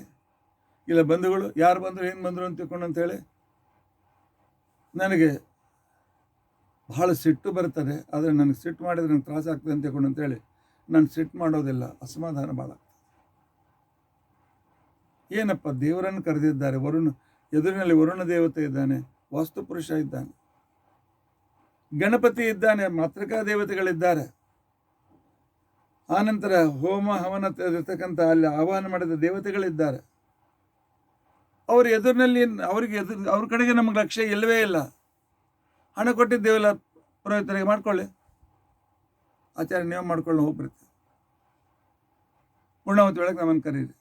ಇಲ್ಲ ಬಂಧುಗಳು ಯಾರು ಬಂದರು ಏನು ಬಂದರು ಅಂತ ತಿಳ್ಕೊಂಡು ಅಂತೇಳಿ ನನಗೆ ಬಹಳ ಸಿಟ್ಟು ಬರ್ತದೆ. ಆದರೆ ನನಗೆ ಸಿಟ್ಟು ಮಾಡಿದರೆ ನನಗೆ ತ್ರಾಸ ಆಗ್ತದೆ ಅಂತ ತಿಳ್ಕೊಂಡು ಅಂತೇಳಿ ನಾನು ಸಿಟ್ಟು ಮಾಡೋದಿಲ್ಲ. ಅಸಮಾಧಾನ ಭಾಳ ಆಗ್ತದೆ. ಏನಪ್ಪ, ದೇವರನ್ನು ಕರೆದಿದ್ದಾರೆ, ಎದುರಿನಲ್ಲಿ ವರುಣ ದೇವತೆ ಇದ್ದಾನೆ, ವಾಸ್ತುಪುರುಷ ಇದ್ದಾನೆ, ಗಣಪತಿ ಇದ್ದಾನೆ, ಮಾತೃಕಾ ದೇವತೆಗಳಿದ್ದಾರೆ, ಆನಂತರ ಹೋಮ ಹವನ ಇರ್ತಕ್ಕಂಥ ಅಲ್ಲಿ ಆಹ್ವಾನ ಮಾಡಿದ ದೇವತೆಗಳಿದ್ದಾರೆ. ಅವ್ರ ಎದುರಿನಲ್ಲಿ ಅವ್ರ ಕಡೆಗೆ ನಮಗೆ ಲಕ್ಷ್ಯ ಇಲ್ಲವೇ ಇಲ್ಲ. ಹಣ ಕೊಟ್ಟಿದ್ದೇವಲ್ಲ ಪುರೋಹಿತರಿಗೆ, ಮಾಡ್ಕೊಳ್ಳಿ, ಆಚಾರ್ಯ ನೀವು ಮಾಡ್ಕೊಳ್ಳಿ, ಹೋಗ್ಬಿಡ್ತೀವಿ. ಪೂರ್ಣಾವತಿ ಒಳಗೆ ನಮ್ಮನ್ನು ಕರೀರಿ.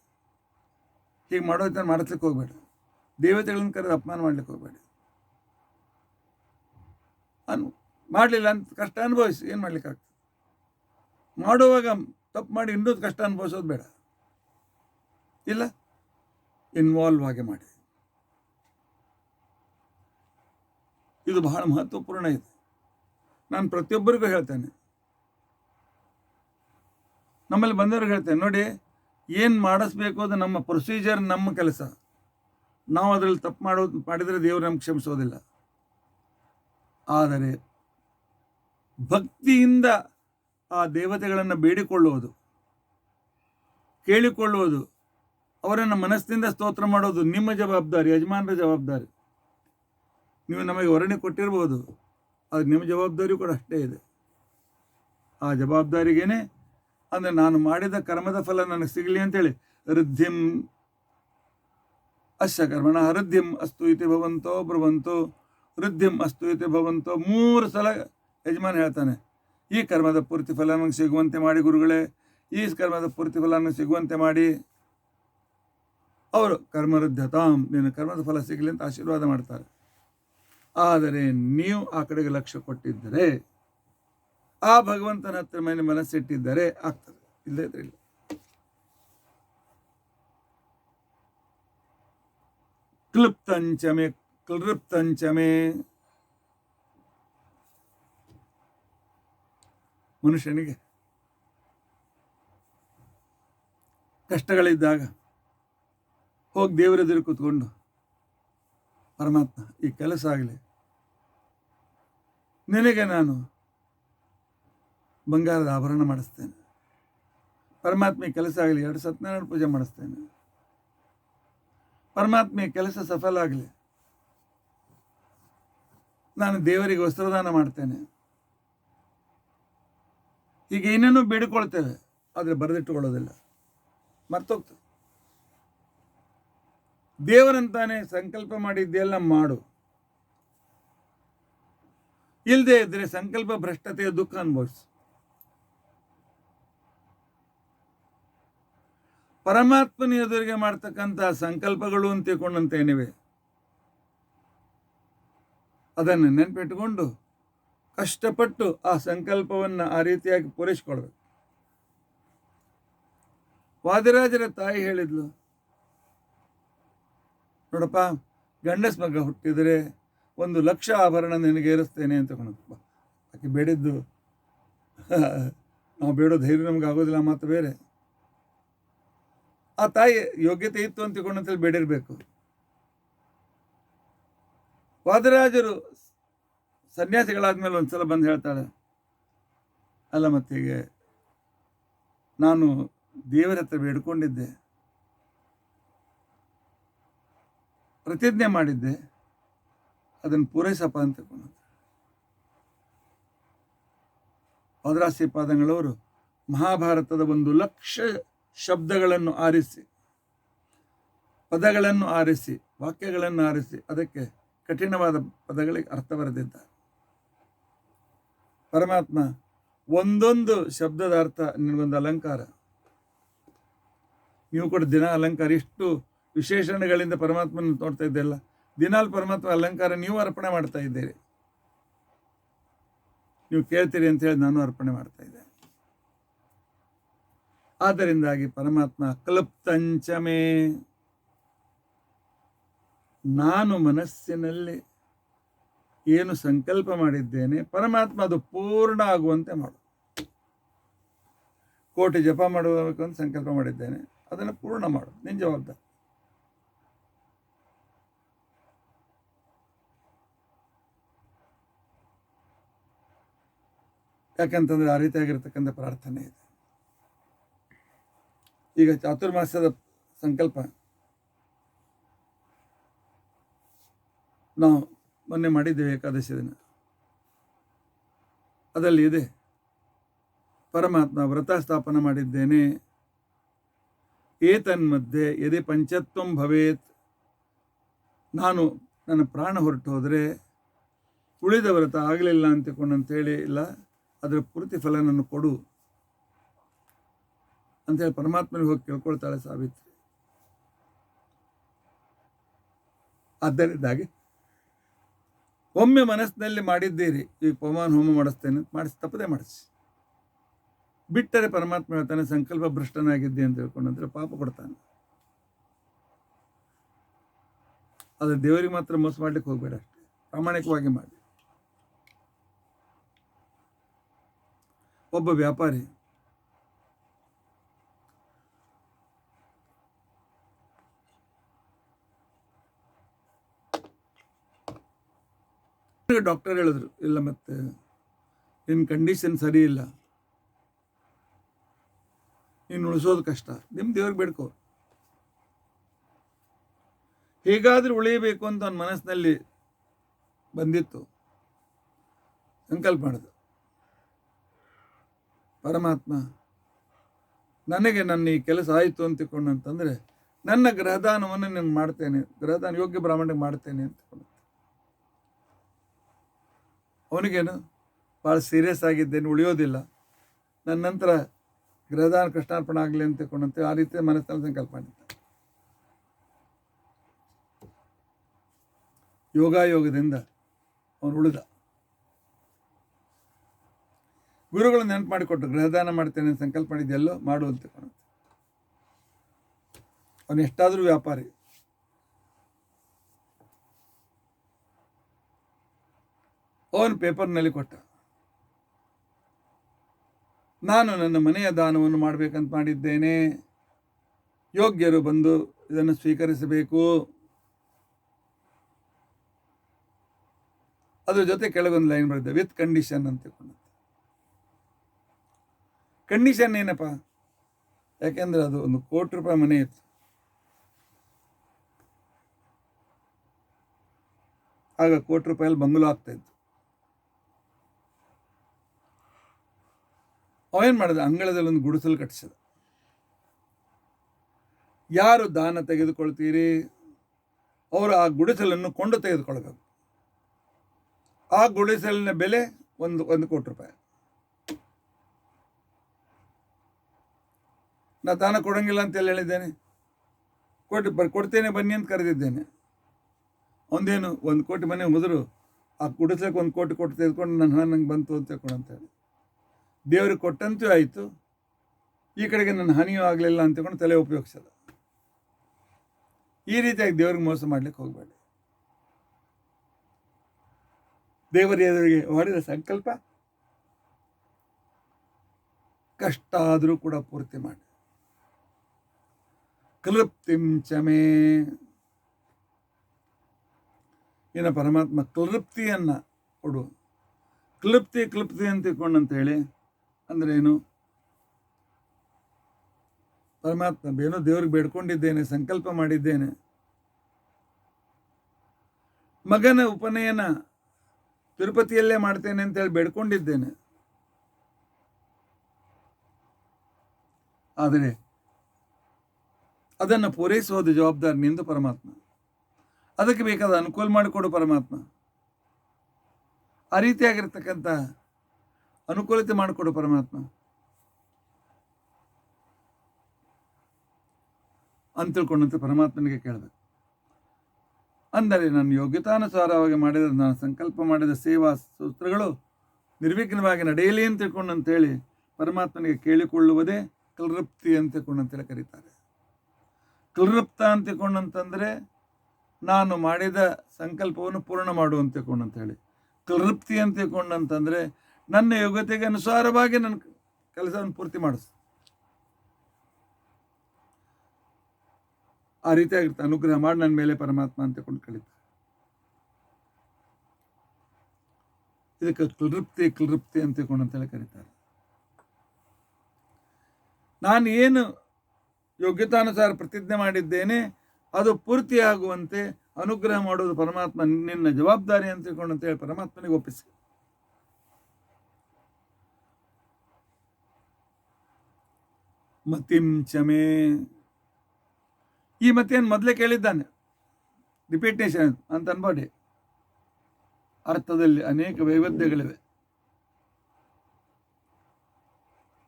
ಹೀಗೆ ಮಾಡೋದನ್ನ ಮಾಡಿಸ್ಲಿಕ್ಕೆ ಹೋಗ್ಬೇಡಿ. ದೇವತೆಗಳನ್ನ ಕರೆದು ಅಪಮಾನ ಮಾಡ್ಲಿಕ್ಕೆ ಹೋಗ್ಬೇಡಿ. ಮಾಡಲಿಲ್ಲ ಅಂತ ಕಷ್ಟ ಅನುಭವಿಸಿ, ಏನು ಮಾಡ್ಲಿಕ್ಕಾಗ್ತದೆ. ಮಾಡುವಾಗ ತಪ್ಪು ಮಾಡಿ ಇನ್ನೂ ಕಷ್ಟ ಅನುಭವಿಸೋದು ಬೇಡ. ಇಲ್ಲ, ಇನ್ವಾಲ್ವ್ ಆಗಿ ಮಾಡಿ. ಇದು ಬಹಳ ಮಹತ್ವಪೂರ್ಣ ಇದೆ. ನಾನು ಪ್ರತಿಯೊಬ್ಬರಿಗೂ ಹೇಳ್ತೇನೆ, ನಮ್ಮಲ್ಲಿ ಬಂದವ್ರಿಗೆ ಹೇಳ್ತೇನೆ, ನೋಡಿ, ಏನು ಮಾಡಿಸ್ಬೇಕು ಅದು ನಮ್ಮ ಪ್ರೊಸೀಜರ್, ನಮ್ಮ ಕೆಲಸ. ನಾವು ಅದರಲ್ಲಿ ತಪ್ಪು ಮಾಡಿದರೆ ದೇವರು ನಮ್ಗೆ ಕ್ಷಮಿಸೋದಿಲ್ಲ. ಆದರೆ ಭಕ್ತಿಯಿಂದ ಆ ದೇವತೆಗಳನ್ನು ಬೇಡಿಕೊಳ್ಳುವುದು, ಕೇಳಿಕೊಳ್ಳುವುದು, ಅವರನ್ನು ಮನಸ್ಸಿನಿಂದ ಸ್ತೋತ್ರ ಮಾಡೋದು ನಿಮ್ಮ ಜವಾಬ್ದಾರಿ, ಯಜಮಾನರ ಜವಾಬ್ದಾರಿ. ನೀವು ನಮಗೆ ವರ್ಣೆ ಕೊಟ್ಟಿರ್ಬೋದು, ಅದು ನಿಮ್ಮ ಜವಾಬ್ದಾರಿ ಕೂಡ ಅಷ್ಟೇ ಇದೆ. ಆ ಜವಾಬ್ದಾರಿಗೇನೆ ಅಂದರೆ ನಾನು ಮಾಡಿದ ಕರ್ಮದ ಫಲ ನನಗೆ ಸಿಗಲಿ ಅಂತೇಳಿ ಋದ್ಧಿಂ ಅಶ್ಯ ಕರ್ಮಣ ಹೃದ್ಧಿಂ ಅಸ್ತು ಇತಿ ಭವಂತೋ ಬ್ರುವಂತೋ ಋದ್ಧಿಂ ಅಸ್ತು ಇತಿ ಭವಂತೋ 3 ಸಲ ಯಜಮಾನ ಹೇಳ್ತಾನೆ, ಈ ಕರ್ಮದ ಪೂರ್ತಿ ಫಲ ನಮಗೆ ಸಿಗುವಂತೆ ಮಾಡಿ ಗುರುಗಳೇ, ಈ ಕರ್ಮದ ಪೂರ್ತಿ ಫಲ ನಮಗೆ ಸಿಗುವಂತೆ ಮಾಡಿ. ಅವರು ಕರ್ಮರುದ್ಧತಾಂ, ನೀನು ಕರ್ಮದ ಫಲ ಸಿಗಲಿ ಅಂತ ಆಶೀರ್ವಾದ ಮಾಡ್ತಾರೆ. ಆದರೆ ನೀವು ಆ ಕಡೆಗೆ ಲಕ್ಷ್ಯ ಕೊಟ್ಟಿದ್ದರೆ, ಆ ಭಗವಂತನ ಹತ್ರ ಮೇಲೆ ಮನಸ್ಸಿಟ್ಟಿದ್ದರೆ ಆಗ್ತದೆ, ಇಲ್ಲದೇ ಇದ್ರೆ ಇಲ್ಲ. ಕ್ಲೃಪ್ತಂಚಮೆ ಕ್ಲೃಪ್ತಂಚಮೆ, ಮನುಷ್ಯನಿಗೆ ಕಷ್ಟಗಳಿದ್ದಾಗ ಹೋಗಿ ದೇವರೆದುರು ಕೂತ್ಕೊಂಡು, ಪರಮಾತ್ಮ ಈ ಕೆಲಸ ಆಗಲಿ, ನಿನಗೆ ನಾನು ಬಂಗಾರದ ಆಭರಣ ಮಾಡಿಸ್ತೇನೆ, ಪರಮಾತ್ಮ ಈ ಕೆಲಸ ಆಗಲಿ 2 ಸತ್ಯನಾರಾಯಣ ಪೂಜೆ ಮಾಡಿಸ್ತೇನೆ, ಪರಮಾತ್ಮ ಈ ಕೆಲಸ ಸಫಲ ಆಗಲಿ, ನಾನು ದೇವರಿಗೆ ವಸ್ತ್ರದಾನ ಮಾಡ್ತೇನೆ. ಹೀಗೆ ಏನೇನೋ ಬೇಡಿಕೊಳ್ತೇವೆ, ಆದರೆ ಬರೆದಿಟ್ಟುಕೊಳ್ಳೋದಿಲ್ಲ, ಮರ್ತೋಗ್ತದೆ. ದೇವರಂತಾನೆ ಸಂಕಲ್ಪ ಮಾಡಿದ್ದೆಲ್ಲ ಮಾಡು, ಇಲ್ಲದೆ ಇದ್ರೆ ಸಂಕಲ್ಪ ಭ್ರಷ್ಟತೆಯ ದುಃಖ ಅನುಭವಿಸು. ಪರಮಾತ್ಮನ ಎದುರಿಗೆ ಮಾಡ್ತಕ್ಕಂಥ ಸಂಕಲ್ಪಗಳು ಅಂತ ತಿಳ್ಕೊಂಡಂತೇನಿವೆ, ಅದನ್ನು ನೆನಪಿಟ್ಟುಕೊಂಡು ಕಷ್ಟಪಟ್ಟು ಆ ಸಂಕಲ್ಪವನ್ನು ಆ ರೀತಿಯಾಗಿ ಪೂರೈಸಿಕೊಳ್ಬೇಕು. ವಾದಿರಾಜರ ತಾಯಿ ಹೇಳಿದ್ಲು, ನೋಡಪ್ಪ, ಗಂಡಸ ಮಗ ಹುಟ್ಟಿದರೆ 1,00,000 ಆಭರಣ ನಿನಗೆ ಏರಿಸ್ತೇನೆ ಅಂತ ಕೊಂಡಪ್ಪ. ಆಕೆ ಬೇಡಿದ್ದು, ನಾವು ಬೇಡೋ ಧೈರ್ಯ ನಮ್ಗೆ ಆಗೋದಿಲ್ಲ, ಮಾತು ಬೇರೆ. ಆ ತಾಯಿ ಯೋಗ್ಯತೆ ಇತ್ತು ಅಂತ ತಿಳ್ಕೊಂಡಂತೇಳಿ ಬೇಡಿರಬೇಕು. ವಾದಿರಾಜರು ಸನ್ಯಾಸಿಗಳಾದ್ಮೇಲೆ ಒಂದ್ಸಲ ಬಂದು ಹೇಳ್ತಾಳೆ, ಅಲ್ಲ ಮತ್ತೀಗೆ ನಾನು ದೇವರ ಹತ್ರ ಬೇಡ್ಕೊಂಡಿದ್ದೆ, ಪ್ರತಿಜ್ಞೆ ಮಾಡಿದ್ದೆ, ಅದನ್ನು ಪೂರೈಸಪ್ಪ ಅಂತ ತಿಳ್ಕೊಂಡು. ವಾದರಾಸಿ ಪಾದಂಗಳವರು ಮಹಾಭಾರತದ 1,00,000 ಶಬ್ದಗಳನ್ನು ಆರಿಸಿ, ಪದಗಳನ್ನು ಆರಿಸಿ, ವಾಕ್ಯಗಳನ್ನು ಆರಿಸಿ ಅದಕ್ಕೆ ಕಠಿಣವಾದ ಪದಗಳಿಗೆ ಅರ್ಥ ಬರೆದಿದ್ದಾರೆ. ಪರಮಾತ್ಮ ಒಂದೊಂದು ಶಬ್ದದ ಅರ್ಥ ನಿಮಗೊಂದು ಅಲಂಕಾರ. ನೀವು ಕೂಡ ದಿನ ಅಲಂಕಾರ, ಇಷ್ಟು ವಿಶೇಷಣಗಳಿಂದ ಪರಮಾತ್ಮನ ನೋಡ್ತಾ ಇದ್ದೆಲ್ಲ, ದಿನಾಲ್ ಪರಮಾತ್ಮ ಅಲಂಕಾರ ನೀವು ಅರ್ಪಣೆ ಮಾಡ್ತಾ ಇದ್ದೀರಿ. ನೀವು ಕೇಳ್ತೀರಿ ಅಂತ ಹೇಳಿ ನಾನು ಅರ್ಪಣೆ ಮಾಡ್ತಾ ಇದ್ದೆ. ಆದ್ದರಿಂದಾಗಿ ಪರಮಾತ್ಮ ಕ್ಲುಪ್ತಂಚಮೇ, ನಾನು ಮನಸ್ಸಿನಲ್ಲಿ ಏನು ಸಂಕಲ್ಪ ಮಾಡಿದ್ದೇನೆ ಪರಮಾತ್ಮ ಅದು ಪೂರ್ಣ ಆಗುವಂತೆ ಮಾಡು. ಕೋಟಿ ಜಪ ಮಾಡಬೇಕು ಅಂತ ಸಂಕಲ್ಪ ಮಾಡಿದ್ದೇನೆ, ಅದನ್ನು ಪೂರ್ಣ ಮಾಡು, ನಿನ್ನ ಜವಾಬ್ದಾರಿ. ಯಾಕಂತಂದ್ರೆ ಆ ರೀತಿಯಾಗಿರ್ತಕ್ಕಂಥ ಪ್ರಾರ್ಥನೆ ಇದೆ. ಈಗ ಚಾತುರ್ಮಾಸ್ಯದ ಸಂಕಲ್ಪ ನಾವು ಮೊನ್ನೆ ಮಾಡಿದ್ದೇವೆ, ಏಕಾದಶಿ ದಿನ. ಅದರಲ್ಲಿ ಇದೆ, ಪರಮಾತ್ಮ ವ್ರತ ಸ್ಥಾಪನ ಮಾಡಿದ್ದೇನೆ, ಏತನ್ಮಧ್ಯೆ ಯದಿ ಪಂಚತ್ವಂ ಭವೇತ್, ನಾನು ನನ್ನ ಪ್ರಾಣ ಹೊರಟು ಹೋದರೆ ಉಳಿದ ವ್ರತ ಆಗಲಿಲ್ಲ ಅಂತೇಳಿ ಇಲ್ಲ, ಅದರ ಪೂರ್ತಿ ಫಲ ನನ್ನ ಕೊಡು ಅಂಥೇಳಿ ಪರಮಾತ್ಮನಿಗೆ ಹೋಗಿ ಕೇಳ್ಕೊಳ್ತಾಳೆ ಸಾವಿತ್ರಿ. ಆದ್ದರಿಂದಾಗಿ ಒಮ್ಮೆ ಮನಸ್ಸಿನಲ್ಲಿ ಮಾಡಿದ್ದೀರಿ, ಈಗ ಪವಮಾನ ಹೋಮ ಮಾಡಿಸ್ತೇನೆ, ತಪ್ಪದೆ ಮಾಡಿಸಿ. ಬಿಟ್ಟರೆ ಪರಮಾತ್ಮ ಹೇಳ್ತಾನೆ ಸಂಕಲ್ಪ ಭ್ರಷ್ಟನಾಗಿದ್ದೆ ಅಂತ ಹೇಳ್ಕೊಂಡ್ರೆ ಪಾಪ ಕೊಡ್ತಾನೆ. ಅದು ದೇವರಿಗೆ ಮಾತ್ರ ಮೋಸ ಮಾಡ್ಲಿಕ್ಕೆ ಹೋಗ್ಬೇಡ, ಅಷ್ಟೇ ಪ್ರಾಮಾಣಿಕವಾಗಿ ಮಾಡಿ. ಒಬ್ಬ ವ್ಯಾಪಾರಿ ಡಾಕ್ಟರ್ ಹೇಳಿದ್ರು, ಇಲ್ಲ ಮತ್ತೆ ನಿನ್ನ ಕಂಡೀಷನ್ ಸರಿ ಇಲ್ಲ, ನೀನು ಉಳಿಸೋದು ಕಷ್ಟ, ನಿಮ್ಮ ದೇವ್ರಿಗೆ ಬೇಡ್ಕೋ. ಹೇಗಾದ್ರೂ ಉಳಿಯಬೇಕು ಅಂತ ಅವನ ಮನಸ್ಸಿನಲ್ಲಿ ಬಂದಿತ್ತು, ಸಂಕಲ್ಪ ಮಾಡಿದ. ಪರಮಾತ್ಮ ನನಗೆ ನನ್ನ ಈ ಕೆಲಸ ಆಯಿತು ಅಂತ ತಿಳ್ಕೊಂಡಂತಂದರೆ ನನ್ನ ಗ್ರಹದಾನವನ್ನು ನಾನು ಮಾಡ್ತೇನೆ, ಗ್ರಹದಾನ ಯೋಗ್ಯ ಬ್ರಾಹ್ಮಣಿಗೆ ಮಾಡ್ತೇನೆ ಅಂತ. ಅವನಿಗೇನು ಭಾಳ ಸೀರಿಯಸ್ ಆಗಿದ್ದೇನೆ, ಉಳಿಯೋದಿಲ್ಲ, ನನ್ನ ನಂತರ ಗ್ರಹದಾನ ಕೃಷ್ಣಾರ್ಪಣೆ ಆಗಲಿ ಅಂತ ತಿಳ್ಕೊಂಡಂತೆ ಆ ರೀತಿಯ ಮನಸ್ಸಿನಲ್ಲಿ ಸಂಕಲ್ಪ ಮಾಡಿದ್ದ. ಯೋಗಾಯೋಗದಿಂದ ಅವನು ಉಳಿದ. ಗುರುಗಳು ನೆನಪು ಮಾಡಿಕೊಟ್ರು, ಗ್ರಹದಾನ ಮಾಡ್ತೇನೆ ಸಂಕಲ್ಪ ಮಾಡಿದ್ದೆಲ್ಲೋ ಮಾಡು ಅಂತ ತಿಳ್ಕೊಂಡಂತೆ. ಅವನು ಎಷ್ಟಾದರೂ ವ್ಯಾಪಾರಿ. ಅವನು ಪೇಪರ್ನಲ್ಲಿ ಕೊಟ್ಟ, ನಾನು ನನ್ನ ಮನೆಯ ದಾನವನ್ನು ಮಾಡಬೇಕಂತ ಮಾಡಿದ್ದೇನೆ, ಯೋಗ್ಯರು ಬಂದು ಇದನ್ನು ಸ್ವೀಕರಿಸಬೇಕು. ಅದ್ರ ಜೊತೆ ಕೆಳಗೊಂದು ಲೈನ್ ಬರೆದಿದೆ, ವಿತ್ ಕಂಡೀಷನ್ ಅಂತ ತಿಳ್ಕೊಂಡ. ಕಂಡೀಷನ್ ಏನಪ್ಪ? ಯಾಕೆಂದ್ರೆ ಅದು ಒಂದು ₹1,00,00,000 ಮನೆ ಇತ್ತು. ಆಗ ₹1,00,00,000 ಬಂಗ್ಲೋ ಆಗ್ತಾ ಇತ್ತು. ಅವೇನು ಮಾಡಿದ, ಅಂಗಳದಲ್ಲಿ ಒಂದು ಗುಡಿಸಲು ಕಟ್ಟಿಸಿದ. ಯಾರು ದಾನ ತೆಗೆದುಕೊಳ್ತೀರಿ ಅವರು ಆ ಗುಡಿಸಲನ್ನು ಕೊಂಡು ತೆಗೆದುಕೊಳ್ಬೇಕು. ಆ ಗುಡಿಸಲಿನ ಬೆಲೆ ₹1,00,00,000. ನಾ ದಾನ ಕೊಡೋಂಗಿಲ್ಲ ಅಂತೆಲ್ಲ ಹೇಳಿದ್ದೇನೆ, ಕೊಡ್ತೇನೆ ಬನ್ನಿ ಅಂತ ಕರೆದಿದ್ದೇನೆ. ಒಂದೇನು ₹1,00,00,000 ಮನೆ ಹೋದರು, ಆ ಗುಡಿಸಲಕ್ಕೆ ₹1,00,00,000 ಕೊಟ್ಟು ತೆಗೆದುಕೊಂಡು ನನ್ನ ಹಣ ನಂಗೆ ಬಂತು ಅಂತ ತಿಳ್ಕೊಂಡು ಅಂತೇಳಿ ದೇವ್ರಿಗೆ ಕೊಟ್ಟಂತೂ ಆಯಿತು, ಈ ಕಡೆಗೆ ನನ್ನ ಹಾನಿಯೂ ಆಗಲಿಲ್ಲ ಅಂತ ತಿಳ್ಕೊಂಡು ತಲೆ ಉಪಯೋಗಿಸೋದು. ಈ ರೀತಿಯಾಗಿ ದೇವ್ರಿಗೆ ಮೋಸ ಮಾಡ್ಲಿಕ್ಕೆ ಹೋಗಬೇಡಿ. ದೇವರ ಎದುರಿಗೆ ಮಾಡಿದ ಸಂಕಲ್ಪ ಕಷ್ಟ ಆದರೂ ಕೂಡ ಪೂರ್ತಿ ಮಾಡಿ. ಕ್ಲೃಪ್ತಿಂ ಚಮೇ, ಇನ್ನು ಪರಮಾತ್ಮ ಕ್ಲೃಪ್ತಿಯನ್ನು ಕೊಡು. ಕ್ಲೃಪ್ತಿ ಅಂತ ತಿಳ್ಕೊಂಡಂತ ಹೇಳಿ ಅಂದ್ರೆ ಏನು? ಪರಮಾತ್ಮ ಏನೋ ದೇವ್ರಿಗೆ ಬೇಡ್ಕೊಂಡಿದ್ದೇನೆ, ಸಂಕಲ್ಪ ಮಾಡಿದ್ದೇನೆ, ಮಗನ ಉಪನಯನ ತಿರುಪತಿಯಲ್ಲೇ ಮಾಡ್ತೇನೆ ಅಂತೇಳಿ ಬೇಡ್ಕೊಂಡಿದ್ದೇನೆ. ಆದರೆ ಅದನ್ನು ಪೂರೈಸುವುದು ಜವಾಬ್ದಾರಿ ನಿಂದು ಪರಮಾತ್ಮ. ಅದಕ್ಕೆ ಬೇಕಾದ ಅನುಕೂಲ ಮಾಡಿಕೊಡು ಪರಮಾತ್ಮ. ಆ ರೀತಿಯಾಗಿರ್ತಕ್ಕಂಥ ಅನುಕೂಲತೆ ಮಾಡಿಕೊಡು ಪರಮಾತ್ಮ ಅಂತ ತಿಳ್ಕೊಂಡಂತೆ ಪರಮಾತ್ಮನಿಗೆ ಕೇಳಬೇಕು. ಅಂದರೆ ನನ್ನ ಯೋಗ್ಯತಾನುಸಾರವಾಗಿ ಮಾಡಿದ, ನಾನು ಸಂಕಲ್ಪ ಮಾಡಿದ ಸೇವಾ ಸೂತ್ರಗಳು ನಿರ್ವಿಘ್ನವಾಗಿ ನಡೆಯಲಿ ಅಂತ ತಿಳ್ಕೊಂಡಂತೇಳಿ ಪರಮಾತ್ಮನಿಗೆ ಕೇಳಿಕೊಳ್ಳುವುದೇ ಕಲೃಪ್ತಿ ಅಂತ ತಿಳ್ಕೊಂಡಂತೇಳಿ ಕರೀತಾರೆ. ಕಲೃಪ್ತ ಅಂತ ತಿಳ್ಕೊಂಡಂತಂದರೆ ನಾನು ಮಾಡಿದ ಸಂಕಲ್ಪವನ್ನು ಪೂರ್ಣ ಮಾಡು ಅಂತ ತಿಳ್ಕೊಂಡಂತೇಳಿ. ಕಲೃಪ್ತಿ ಅಂತ ತಿಳ್ಕೊಂಡಂತಂದರೆ ನನ್ನ ಯೋಗ್ಯತೆಗೆ ಅನುಸಾರವಾಗಿ ನನ್ನ ಕೆಲಸವನ್ನು ಪೂರ್ತಿ ಮಾಡಿಸು. ಆ ರೀತಿಯಾಗಿರುತ್ತೆ. ಅನುಗ್ರಹ ಮಾಡಿ ನನ್ನ ಮೇಲೆ ಪರಮಾತ್ಮ ಅಂತ ತಿಳ್ಕೊಂಡು ಕಳೀತಾರೆ. ಇದಕ್ಕೆ ಕಲೃಪ್ತಿ ಅಂತ ತಿಳ್ಕೊಂಡಂತೇಳಿ ಕರೀತಾರೆ. ನಾನು ಏನು ಯೋಗ್ಯತಾನುಸಾರ ಪ್ರತಿಜ್ಞೆ ಮಾಡಿದ್ದೇನೆ ಅದು ಪೂರ್ತಿಯಾಗುವಂತೆ ಅನುಗ್ರಹ ಮಾಡೋದು ಪರಮಾತ್ಮ ನಿನ್ನ ಜವಾಬ್ದಾರಿ ಅಂತ ತಿಳ್ಕೊಂಡಂತೇಳಿ ಪರಮಾತ್ಮನಿಗೆ ಒಪ್ಪಿಸಿ. ಮತಿಂ ಚಮೆ, ಈ ಮತಿಯನ್ನು ಮೊದಲೇ ಕೇಳಿದ್ದಾನೆ, ರಿಪೀಟೇಷನ್ ಅಂತ ಅನ್ಬೇಡಿ. ಅರ್ಥದಲ್ಲಿ ಅನೇಕ ವೈವಿಧ್ಯಗಳಿವೆ.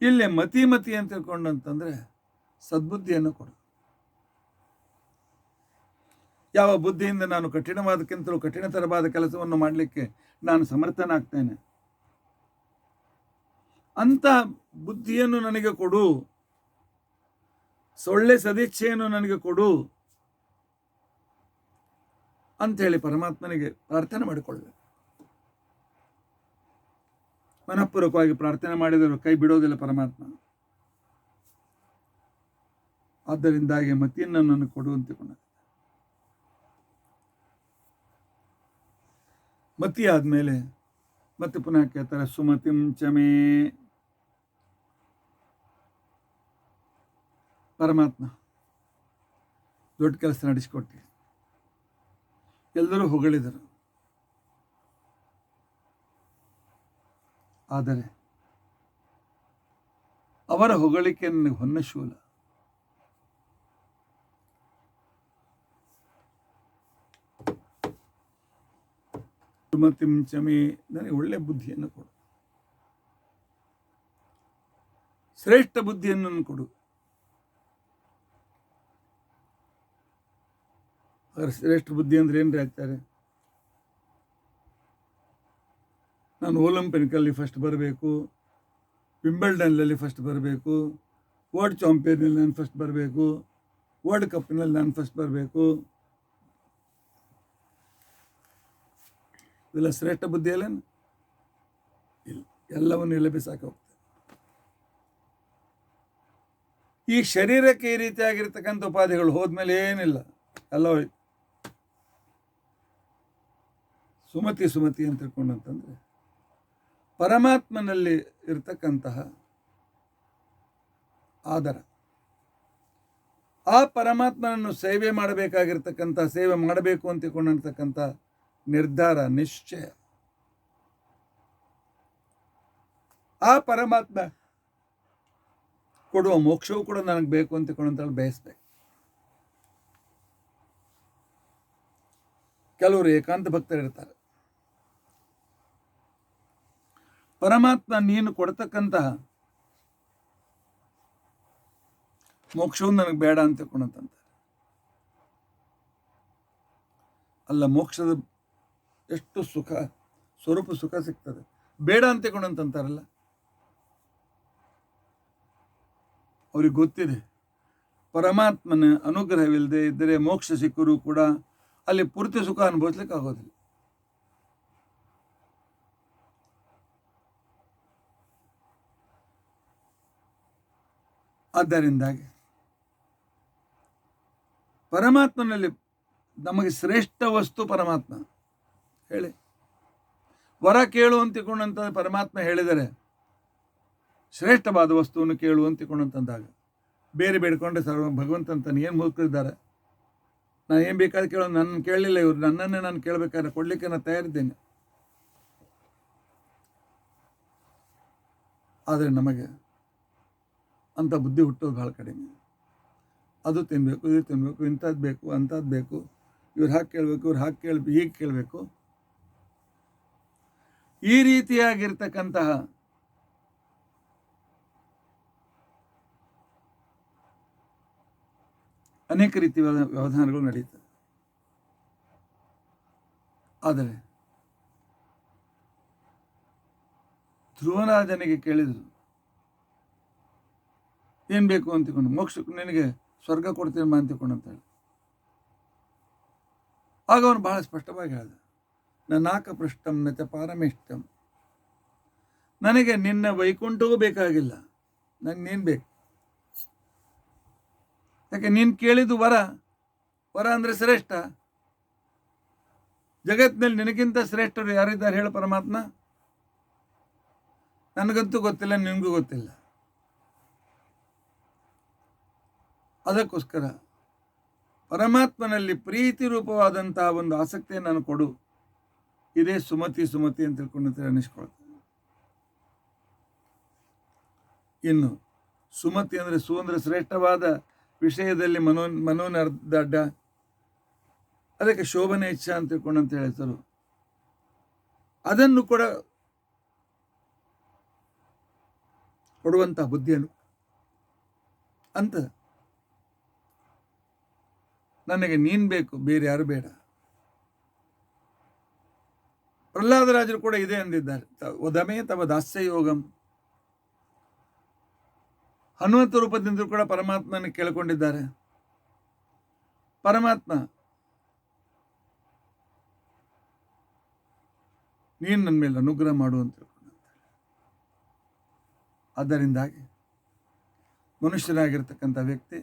ಇಲ್ಲೇ ಮತಿ ಅಂತ ತಿಳ್ಕೊಂಡಂತಂದ್ರೆ ಸದ್ಬುದ್ಧಿಯನ್ನು ಕೊಡು. ಯಾವ ಬುದ್ಧಿಯಿಂದ ನಾನು ಕಠಿಣವಾದಕ್ಕಿಂತಲೂ ಕಠಿಣತರವಾದ ಕೆಲಸವನ್ನು ಮಾಡಲಿಕ್ಕೆ ನಾನು ಸಮರ್ಥನಾಗ್ತೇನೆ ಅಂತ ಬುದ್ಧಿಯನ್ನು ನನಗೆ ಕೊಡು, ಸೊಳ್ಳೆ ಸದಿಚ್ಛೆಯನ್ನು ನನಗೆ ಕೊಡು ಅಂಥೇಳಿ ಪರಮಾತ್ಮನಿಗೆ ಪ್ರಾರ್ಥನೆ ಮಾಡಿಕೊಳ್ಳಬೇಕು. ಮನಃಪೂರ್ವಕವಾಗಿ ಪ್ರಾರ್ಥನೆ ಮಾಡಿದರೂ ಕೈ ಬಿಡೋದಿಲ್ಲ ಪರಮಾತ್ಮ. ಆದ್ದರಿಂದಾಗಿ ಮತಿಯನ್ನು ನನಗೆ ಕೊಡು ಅಂತಿಕೊಂಡ. ಮತಿ ಆದಮೇಲೆ ಮತ್ತೆ ಪುನಃ ಕೇಳ್ತಾರೆ ಸುಮತಿಂ ಚಮೇ. ಪರಮಾತ್ಮ ದೊಡ್ಡ ಕೆಲಸ ನಡೆಸಿಕೊಟ್ಟಿ. ಎಲ್ಲರೂ ಹೊಗಳಿದರು. ಆದರೆ ಅವರ ಹೊಗಳಿಕೆ ನನಗೆ ಹೊನ್ನಶೂಲ. ಸುಮತಿಂ ಚಮೆ, ನನಗೆ ಒಳ್ಳೆ ಬುದ್ಧಿಯನ್ನು ಕೊಡು, ಶ್ರೇಷ್ಠ ಬುದ್ಧಿಯನ್ನು ಕೊಡು. ಶ್ರೇಷ್ಠ ಬುದ್ಧಿ ಅಂದ್ರೆ ಏನ್ರಿ ಆಗ್ತಾರೆ? ನಾನು ಒಲಿಂಪಿಕ್ನಲ್ಲಿ ಫಸ್ಟ್ ಬರಬೇಕು, ವಿಂಬಲ್ಡನ್ನಲ್ಲಿ ಫಸ್ಟ್ ಬರಬೇಕು, ವರ್ಲ್ಡ್ ಚಾಂಪಿಯನ್ನಲ್ಲಿ ನಾನು ಫಸ್ಟ್ ಬರಬೇಕು, ವರ್ಲ್ಡ್ ಕಪ್ನಲ್ಲಿ ನಾನು ಫಸ್ಟ್ ಬರಬೇಕು. ಇವೆಲ್ಲ ಶ್ರೇಷ್ಠ ಬುದ್ಧಿ ಅಲ್ಲೇನು? ಇಲ್ಲ, ಎಲ್ಲವನ್ನು ಇಲ್ಲ ಬಿಸಾಕಿ ಹೋಗ್ತದೆ. ಈ ಶರೀರಕ್ಕೆ ಈ ರೀತಿಯಾಗಿರ್ತಕ್ಕಂಥ ಉಪಾಧಿಗಳು ಹೋದ್ಮೇಲೆ ಏನಿಲ್ಲ, ಎಲ್ಲ ಹೋಯ್ತು. ಸುಮತಿ ಅಂತ ತಿಳ್ಕೊಂಡಂತಂದ್ರೆ ಪರಮಾತ್ಮನಲ್ಲಿ ಇರತಕ್ಕಂತಹ ಆದರ, ಆ ಪರಮಾತ್ಮನನ್ನು ಸೇವೆ ಮಾಡಬೇಕಾಗಿರ್ತಕ್ಕಂಥ, ಸೇವೆ ಮಾಡಬೇಕು ಅಂತ ತಿಳ್ಕೊಂಡಿರ್ತಕ್ಕಂಥ ನಿರ್ಧಾರ, ನಿಶ್ಚಯ, ಆ ಪರಮಾತ್ಮ ಕೊಡುವ ಮೋಕ್ಷವೂ ಕೂಡ ನನಗೆ ಬೇಕು ಅಂತ ತಿಳ್ಕೊಂಡಂತ ಬಯಸ್ಬೇಕು. ಕೆಲವರು ಏಕಾಂತ ಭಕ್ತರಿರ್ತಾರೆ. ಪರಮಾತ್ಮ ನೀನು ಕೊಡ್ತಕ್ಕಂತಹ ಮೋಕ್ಷವು ನನಗೆ ಬೇಡ ಅಂತ ತಿಳ್ಕೊಂಡಂತಾರೆ. ಅಲ್ಲ, ಮೋಕ್ಷದ ಎಷ್ಟು ಸುಖ, ಸ್ವರೂಪ ಸುಖ ಸಿಗ್ತದೆ, ಬೇಡ ಅಂತ ತಿಳ್ಕೊಂಡಂತಾರಲ್ಲ. ಅವ್ರಿಗೆ ಗೊತ್ತಿದೆ ಪರಮಾತ್ಮನ ಅನುಗ್ರಹವಿಲ್ಲದೆ ಇದ್ದರೆ ಮೋಕ್ಷ ಸಿಕ್ಕರೂ ಕೂಡ ಅಲ್ಲಿ ಪೂರ್ತಿ ಸುಖ ಅನುಭವಿಸ್ಲಿಕ್ಕೆ ಆಗೋದಿಲ್ಲ. ಆದ್ದರಿಂದಾಗಿ ಪರಮಾತ್ಮನಲ್ಲಿ ನಮಗೆ ಶ್ರೇಷ್ಠ ವಸ್ತು ಪರಮಾತ್ಮ. ಹೇಳಿ, ವರ ಕೇಳು ಅಂತ ತಿಳ್ಕೊಂಡಂತ ಪರಮಾತ್ಮ ಹೇಳಿದರೆ ಶ್ರೇಷ್ಠವಾದ ವಸ್ತುವನ್ನು ಕೇಳು ಅಂತ ತಿಳ್ಕೊಂಡಂತಂದಾಗ ಬೇರೆ ಬೇಡ್ಕೊಂಡ್ರೆ ಭಗವಂತಂತಾನೆ ಏನು ಮೂರ್ಖರಿದ್ದಾರೆ. ನಾನು ಏನು ಬೇಕಾದ್ರೆ ಕೇಳೋ, ನನ್ನ ಕೇಳಲಿಲ್ಲ ಇವರು, ನನ್ನನ್ನೇ ನಾನು ಕೇಳಬೇಕಾದ್ರೆ ಕೊಡಲಿಕ್ಕೆ ನಾನು ತಯಾರಿದ್ದೇನೆ. ಆದರೆ ನಮಗೆ ಅಂಥ ಬುದ್ಧಿ ಹುಟ್ಟೋದು ಭಾಳ ಕಡಿಮೆ. ಅದು ತಿನ್ನಬೇಕು, ಇದು ತಿನ್ನಬೇಕು, ಇಂಥದ್ದು ಬೇಕು, ಅಂಥದ್ದು ಬೇಕು, ಇವ್ರು ಹಾಗೆ ಕೇಳಬೇಕು, ಇವ್ರು ಹೀಗೆ ಕೇಳಬೇಕು. ಈ ರೀತಿಯಾಗಿರ್ತಕ್ಕಂತಹ ಅನೇಕ ರೀತಿಯ ವ್ಯವಧಾನಗಳು ನಡೀತವೆ. ಆದರೆ ಧ್ರುವರಾಜನಿಗೆ ಕೇಳಿದರು, ಏನು ಬೇಕು ಅಂತಿಕೊಂಡು, ಮೋಕ್ಷಕ್ಕೆ ನಿನಗೆ ಸ್ವರ್ಗ ಕೊಡ್ತೀನಿ ಅಂತಿಕೊಂಡು ಅಂತ ಹೇಳಿ. ಆಗ ಅವನು ಬಹಳ ಸ್ಪಷ್ಟವಾಗಿ ಹೇಳಿದ, ನಾಕ ಪೃಷ್ಟಂ ನಚ ಪಾರಮೇಷ್ಟಂ, ನನಗೆ ನಿನ್ನ ವೈಕುಂಠವೂ ಬೇಕಾಗಿಲ್ಲ, ನನಗೆ ನೀನು ಬೇಕು. ಯಾಕೆ ನೀನು ಕೇಳಿದ್ದು ವರ ಅಂದರೆ ಶ್ರೇಷ್ಠ. ಜಗತ್ತಿನಲ್ಲಿ ನಿನಗಿಂತ ಶ್ರೇಷ್ಠರು ಯಾರಿದ್ದಾರೆ ಹೇಳು ಪರಮಾತ್ಮ? ನನಗಂತೂ ಗೊತ್ತಿಲ್ಲ, ನಿನಗೂ ಗೊತ್ತಿಲ್ಲ. ಅದಕ್ಕೋಸ್ಕರ ಪರಮಾತ್ಮನಲ್ಲಿ ಪ್ರೀತಿ ರೂಪವಾದಂತಹ ಒಂದು ಆಸಕ್ತಿಯನ್ನು ನಾನು ಕೊಡು. ಇದೇ ಸುಮತಿ ಅಂತ ತಿಳ್ಕೊಂಡು ಅನ್ನಿಸ್ಕೊಳ್ತೇನೆ. ಇನ್ನು ಸುಮತಿ ಅಂದರೆ ಅಂದರೆ ಶ್ರೇಷ್ಠವಾದ ವಿಷಯದಲ್ಲಿ ಮನೋನರ್ದಡ್ಡ, ಅದಕ್ಕೆ ಶೋಭನೆ ಇಚ್ಛಾ ಅಂತ ತಿಳ್ಕೊಂಡು ಅಂತ ಹೇಳ್ತಾರೆ. ಅದನ್ನು ಕೂಡ ಕೊಡುವಂತಹ ಬುದ್ಧಿಯನ್ನು ಅಂತ ನನಗೆ ನೀನು ಬೇಕು, ಬೇರೆ ಯಾರು ಬೇಡ. ಪ್ರಹ್ಲಾದರಾಜರು ಕೂಡ ಇದೇ ಅಂದಿದ್ದಾರೆ, ವದಮೇ ತವ ದಾಸ್ಯ ಯೋಗಂ. ಹನುಮಂತ ರೂಪದಿಂದ ಕೂಡ ಪರಮಾತ್ಮನ ಕೇಳಿಕೊಂಡಿದ್ದಾರೆ. ಪರಮಾತ್ಮ ನೀನು ನನ್ನ ಮೇಲೆ ಅನುಗ್ರಹ ಮಾಡು ಅಂತ ತಿಳ್ಕೊಂಡಿದ್ದಾರೆ. ಆದ್ದರಿಂದಾಗಿ ಮನುಷ್ಯನಾಗಿರ್ತಕ್ಕಂಥ ವ್ಯಕ್ತಿ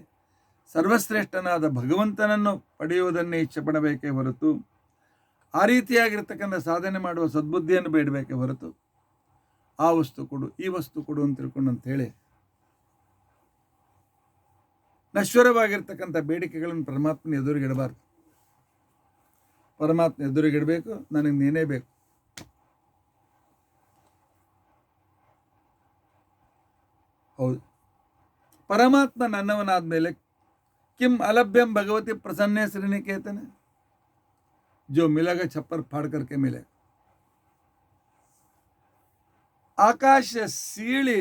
ಸರ್ವಶ್ರೇಷ್ಠನಾದ ಭಗವಂತನನ್ನು ಪಡೆಯುವುದನ್ನೇ ಇಚ್ಛೆ ಪಡಬೇಕೇ ಹೊರತು, ಆ ರೀತಿಯಾಗಿರ್ತಕ್ಕಂಥ ಸಾಧನೆ ಮಾಡುವ ಸದ್ಬುದ್ಧಿಯನ್ನು ಬೇಡಬೇಕೇ ಹೊರತು, ಆ ವಸ್ತು ಕೊಡು, ಈ ವಸ್ತು ಕೊಡು ಅಂತ ತಿಳ್ಕೊಂಡು ಅಂತೇಳಿ ನಶ್ವರವಾಗಿರ್ತಕ್ಕಂಥ ಬೇಡಿಕೆಗಳನ್ನು ಪರಮಾತ್ಮನ ಎದುರಿಗಿಡಬಾರ್ದು. ಪರಮಾತ್ಮ ಎದುರಿಗಿಡಬೇಕು, ನನಗೆ ನೀನೇ ಬೇಕು. ಹೌದು, ಪರಮಾತ್ಮ ನನ್ನವನಾದ ಮೇಲೆ किम अलभ्यम भगवती प्रसन्न श्रीनिकेतन, जो मिलेगा छप्पर फाड़ करके मिलेगा. ಆಕಾಶ ಸೀಳಿ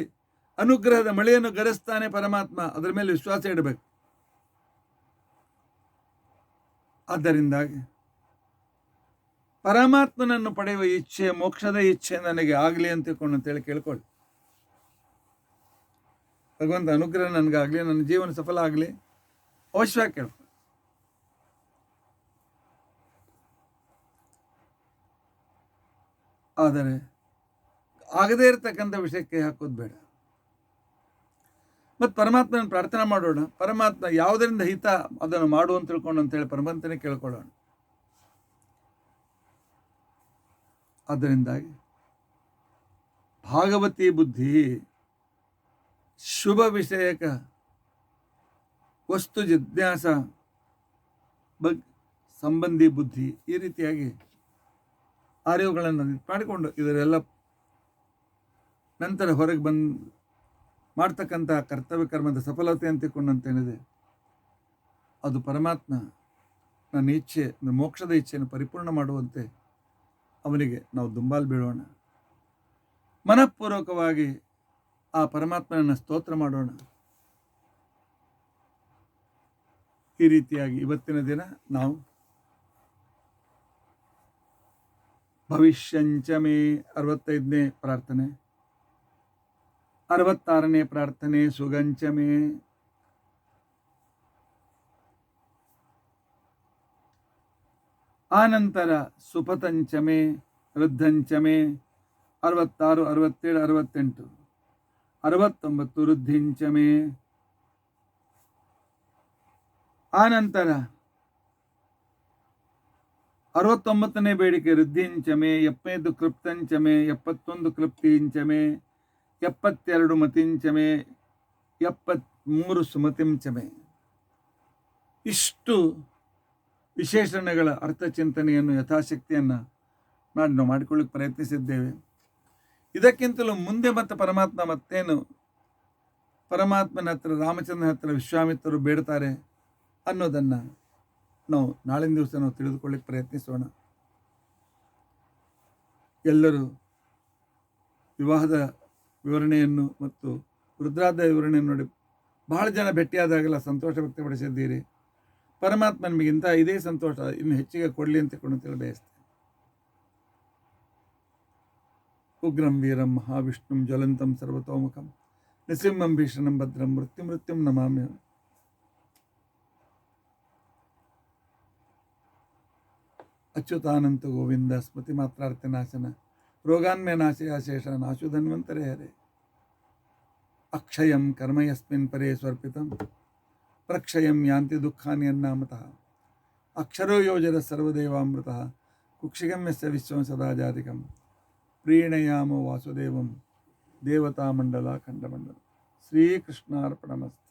ಅನುಗ್ರಹದ ಮಳೆಯನ್ನು ಗರಿಸ್ತಾನೆ ಪರಮಾತ್ಮ, ಅದರ ಮೇಲೆ ವಿಶ್ವಾಸ ಇಡಬೇಕು. ಆದ್ದರಿಂದಾಗಿ ಪರಮಾತ್ಮನನ್ನು ಪಡೆಯುವ ಇಚ್ಛೆ, ಮೋಕ್ಷದ ಇಚ್ಛೆ ನನಗೆ ಆಗಲಿ ಅಂತೇಳಿ ಕೇಳ್ಕೊಳ್ಳಿ. ಭಗವಂತ ಅನುಗ್ರಹ ನನಗಾಗಲಿ, ನನ್ನ ಜೀವನ ಸಫಲ ಆಗಲಿ, ಅವಶ್ಯವಾಗಿ ಕೇಳ್ಕೊಳ್ಳಿ. ಆದರೆ ಆಗದೇ ಇರತಕ್ಕಂಥ ವಿಷಯಕ್ಕೆ ಹಾಕೋದು ಬೇಡ. ಮತ್ತು ಪರಮಾತ್ಮನ ಪ್ರಾರ್ಥನೆ ಮಾಡೋಣ. ಪರಮಾತ್ಮ ಯಾವುದರಿಂದ ಹಿತ ಅದನ್ನು ಮಾಡು ಅಂತ ತಿಳ್ಕೊಂಡು ಅಂತೇಳಿ ಪರಮಾತ್ಮನೇ ಕೇಳ್ಕೊಳ್ಳೋಣ. ಆದ್ದರಿಂದಾಗಿ ಭಾಗವತಿ ಬುದ್ಧಿ, ಶುಭ ವಿಷಯಕ ವಸ್ತು ಜಿಜ್ಞಾಸ ಸಂಬಂಧಿ ಬುದ್ಧಿ, ಈ ರೀತಿಯಾಗಿ ಆರ್ಯಗಳನ್ನು ಮಾಡಿಕೊಂಡು ಇದರೆಲ್ಲ ನಂತರ ಹೊರಗೆ ಮಾಡ್ತಕ್ಕಂಥ ಕರ್ತವ್ಯ ಕರ್ಮದ ಸಫಲತೆ ಅಂತಿಕೊಂಡಂತೇನಿದೆ, ಅದು ಪರಮಾತ್ಮ ನನ್ನ ಇಚ್ಛೆ, ನನ್ನ ಮೋಕ್ಷದ ಇಚ್ಛೆಯನ್ನು ಪರಿಪೂರ್ಣ ಮಾಡುವಂತೆ ಅವನಿಗೆ ನಾವು ದುಂಬಾಲು ಬೀಳೋಣ. ಮನಃಪೂರ್ವಕವಾಗಿ ಆ ಪರಮಾತ್ಮನನ್ನು ಸ್ತೋತ್ರ ಮಾಡೋಣ. ಈ ರೀತಿಯಾಗಿ ಇವತ್ತಿನ ದಿನ ನಾವು ಭವಿಷ್ಯಂಚಮೇ 65ನೇ ಪ್ರಾರ್ಥನೆ, 66ನೇ ಪ್ರಾರ್ಥನೆ ಸುಗಂಚಮೇ, ಆನಂತರ ಸುಪತಂಚಮೇ, ವೃದ್ಧಂಚಮೇ 66, 67, 68, 69 ವೃದ್ಧಿಂಚಮೇ, ಆನಂತರ 69ನೇ ಬೇಡಿಕೆ ವೃದ್ಧಿಂಚಮೆ, 75 ಕೃಪ್ತಂಚಮೆ, 71 ಕೃಪ್ತಿಂಚಮೆ, 72 ಮತಿಂಚಮೆ, 73 ಸುಮತಿಂಚಮೆ. ಇಷ್ಟು ವಿಶೇಷಣಗಳ ಅರ್ಥಚಿಂತನೆಯನ್ನು ಯಥಾಶಕ್ತಿಯನ್ನು ನಾವು ಮಾಡಿಕೊಳ್ಳಿಕ್ಕೆ ಪ್ರಯತ್ನಿಸಿದ್ದೇವೆ. ಇದಕ್ಕಿಂತಲೂ ಮುಂದೆ ಮತ್ತೆ ಪರಮಾತ್ಮ ಮತ್ತೇನು ಪರಮಾತ್ಮನ ಹತ್ರ, ರಾಮಚಂದ್ರನ ಹತ್ರ ವಿಶ್ವಾಮಿತ್ರರು ಬೇಡ್ತಾರೆ ಅನ್ನೋದನ್ನು ನಾಳಿನ ದಿವಸ ನಾವು ತಿಳಿದುಕೊಳ್ಳಿಕ್ಕೆ ಪ್ರಯತ್ನಿಸೋಣ. ಎಲ್ಲರೂ ವಿವಾಹದ ವಿವರಣೆಯನ್ನು ಮತ್ತು ರುದ್ರಾದ ವಿವರಣೆಯನ್ನು ನೋಡಿ ಬಹಳ ಜನ ಭೇಟಿಯಾದಾಗೆಲ್ಲ ಸಂತೋಷ ವ್ಯಕ್ತಪಡಿಸಿದ್ದೀರಿ. ಪರಮಾತ್ಮ ನಿಮಗಿಂತ ಇದೇ ಸಂತೋಷ ಇನ್ನು ಹೆಚ್ಚಿಗೆ ಕೊಡಲಿ ಅಂತ ಕೊಂಡು ಬಯಸ್ತೇನೆ. ಉಗ್ರಂ ವೀರಂ ಮಹಾವಿಷ್ಣುಂ ಜ್ವಲಂತಂ ಸರ್ವತೋಮುಖಂ ನೃಸಿಂಹಂ ಭೀಷಣಂ ಭದ್ರಂ ಮೃತ್ಯುಂ ನಮಾಮ್ಯ. ಅಚ್ಯುತಾನಂತ ಗೋವಿಂದ ಸ್ಮೃತಿ ಮಾತ್ರಾರ್ಥ ನಾಶನ ರೋಗಾನ್ಮಯ ನಾಶಯ ಶೇಷ ನಾಶು ಧನ್ವಂತರೇ ಹರೇ. ಅಕ್ಷಯಂ ಕರ್ಮ ಯಸ್ಮಿನ್ ಪರೇ ಸ್ವರ್ಪಿತಂ ಪ್ರಕ್ಷಯಂ ಯಾಂತಿ ದುಃಖಾನಿ ಅನ್ನಾಮತಃ. ಅಕ್ಷರೋ ಯೋಜನ ಸರ್ವದೇವಾಮೃತಃ ಕುಕ್ಷಿಗಂ ಯಸ್ಯ ವಿಶ್ವಂ ಸದಾ ಜಾತಿಕಂ ಪ್ರೀಣಯಾಮ ವಾಸುದೇವಂ ದೇವತಾ ಮಂಡಲ ಖಂಡಮಂಡಲ. ಶ್ರೀಕೃಷ್ಣಾರ್ಪಣಮಸ್ತು.